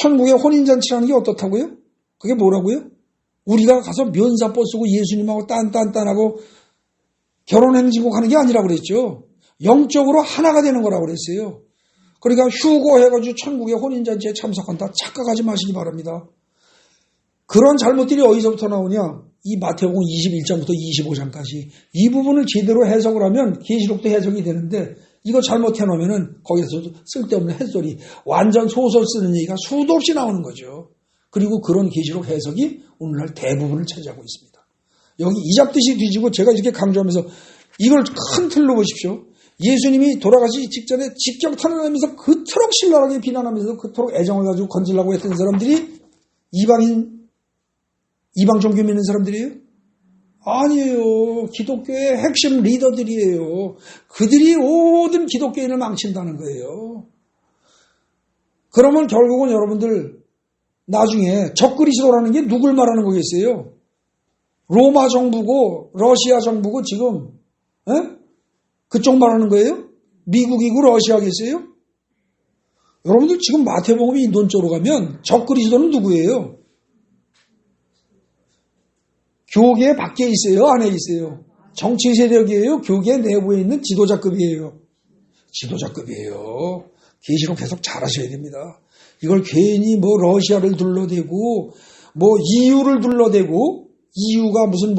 천국의 혼인잔치라는 게 어떻다고요? 그게 뭐라고요? 우리가 가서 면사포 쓰고 예수님하고 딴딴딴하고 결혼행진곡 하는 게 아니라고 그랬죠. 영적으로 하나가 되는 거라고 그랬어요. 그러니까 휴거해가지고 천국의 혼인잔치에 참석한다. 착각하지 마시기 바랍니다. 그런 잘못들이 어디서부터 나오냐? 이 마태복음 21장부터 25장까지 이 부분을 제대로 해석을 하면 계시록도 해석이 되는데 이거 잘못해 놓으면은 거기서 쓸데없는 햇소리, 완전 소설 쓰는 얘기가 수도 없이 나오는 거죠. 그리고 그런 계시록 해석이 오늘날 대부분을 차지하고 있습니다. 여기 이 잡듯이 뒤지고 제가 이렇게 강조하면서 이걸 큰 틀로 보십시오. 예수님이 돌아가시기 직전에 직격탄을 하면서 그토록 신랄하게 비난하면서 그토록 애정을 가지고 건지려고 했던 사람들이 이방 종교 믿는 사람들이에요? 아니에요. 기독교의 핵심 리더들이에요. 그들이 모든 기독교인을 망친다는 거예요. 그러면 결국은 여러분들 나중에 적그리스도라는 게 누굴 말하는 거겠어요? 로마 정부고 러시아 정부고 지금 그쪽 말하는 거예요? 미국이고 러시아겠어요? 여러분들 지금 마태복음이 인도쪽으로 가면 적그리스도는 누구예요? 교계 밖에 있어요? 안에 있어요? 정치 세력이에요? 교계 내부에 있는 지도자급이에요? 지도자급이에요. 계시록 계속 잘하셔야 됩니다. 이걸 괜히 러시아를 둘러대고 EU를 둘러대고 EU가 무슨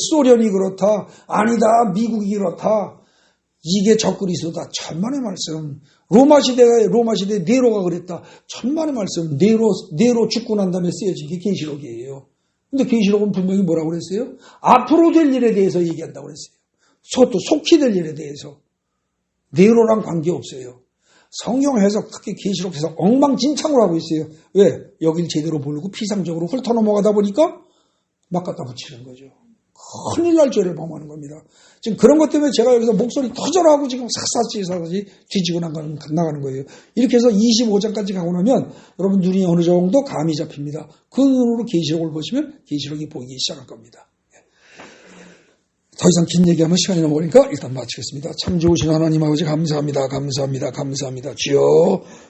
소련이 그렇다. 아니다. 미국이 그렇다. 이게 적그리스도다. 천만의 말씀. 로마 시대 네로가 그랬다. 천만의 말씀. 네로 죽고 난 다음에 쓰여진 게 계시록이에요. 근데 계시록은 분명히 뭐라고 그랬어요? 앞으로 될 일에 대해서 얘기한다고 그랬어요. 속히 될 일에 대해서. 네로랑 관계없어요. 성경 해석, 특히 계시록 해석 엉망진창으로 하고 있어요. 왜? 여길 제대로 모르고 피상적으로 훑어 넘어가다 보니까 막 갖다 붙이는 거죠. 큰일 날 죄를 범하는 겁니다. 지금 그런 것 때문에 제가 여기서 목소리 터져라고 지금 삭삭지 뒤지고 나가는 거예요. 이렇게 해서 25장까지 가고 나면 여러분 눈이 어느 정도 감이 잡힙니다. 그 눈으로 계시록을 보시면 계시록이 보이기 시작할 겁니다. 더 이상 긴 얘기하면 시간이 넘어가니까 일단 마치겠습니다. 참 좋으신 하나님 아버지 감사합니다. 감사합니다. 감사합니다. 주여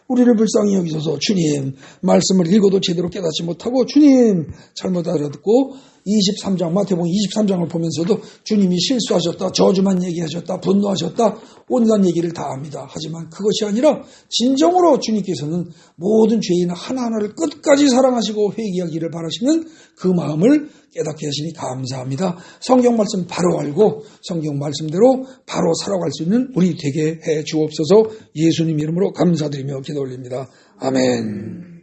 우리를 불쌍히 여기소서. 주님 말씀을 읽어도 제대로 깨닫지 못하고 주님 잘못 알아듣고 23장 마태복음 23장을 보면서도 주님이 실수하셨다. 저주만 얘기하셨다. 분노하셨다. 온갖 얘기를 다 합니다. 하지만 그것이 아니라 진정으로 주님께서는 모든 죄인 하나하나를 끝까지 사랑하시고 회개하기를 바라시는 그 마음을 깨닫게 하시니 감사합니다. 성경 말씀 바로 알고 성경 말씀대로 바로 살아갈 수 있는 우리 되게 해 주옵소서. 예수님 이름으로 감사드리며 기도 올립니다. 아멘.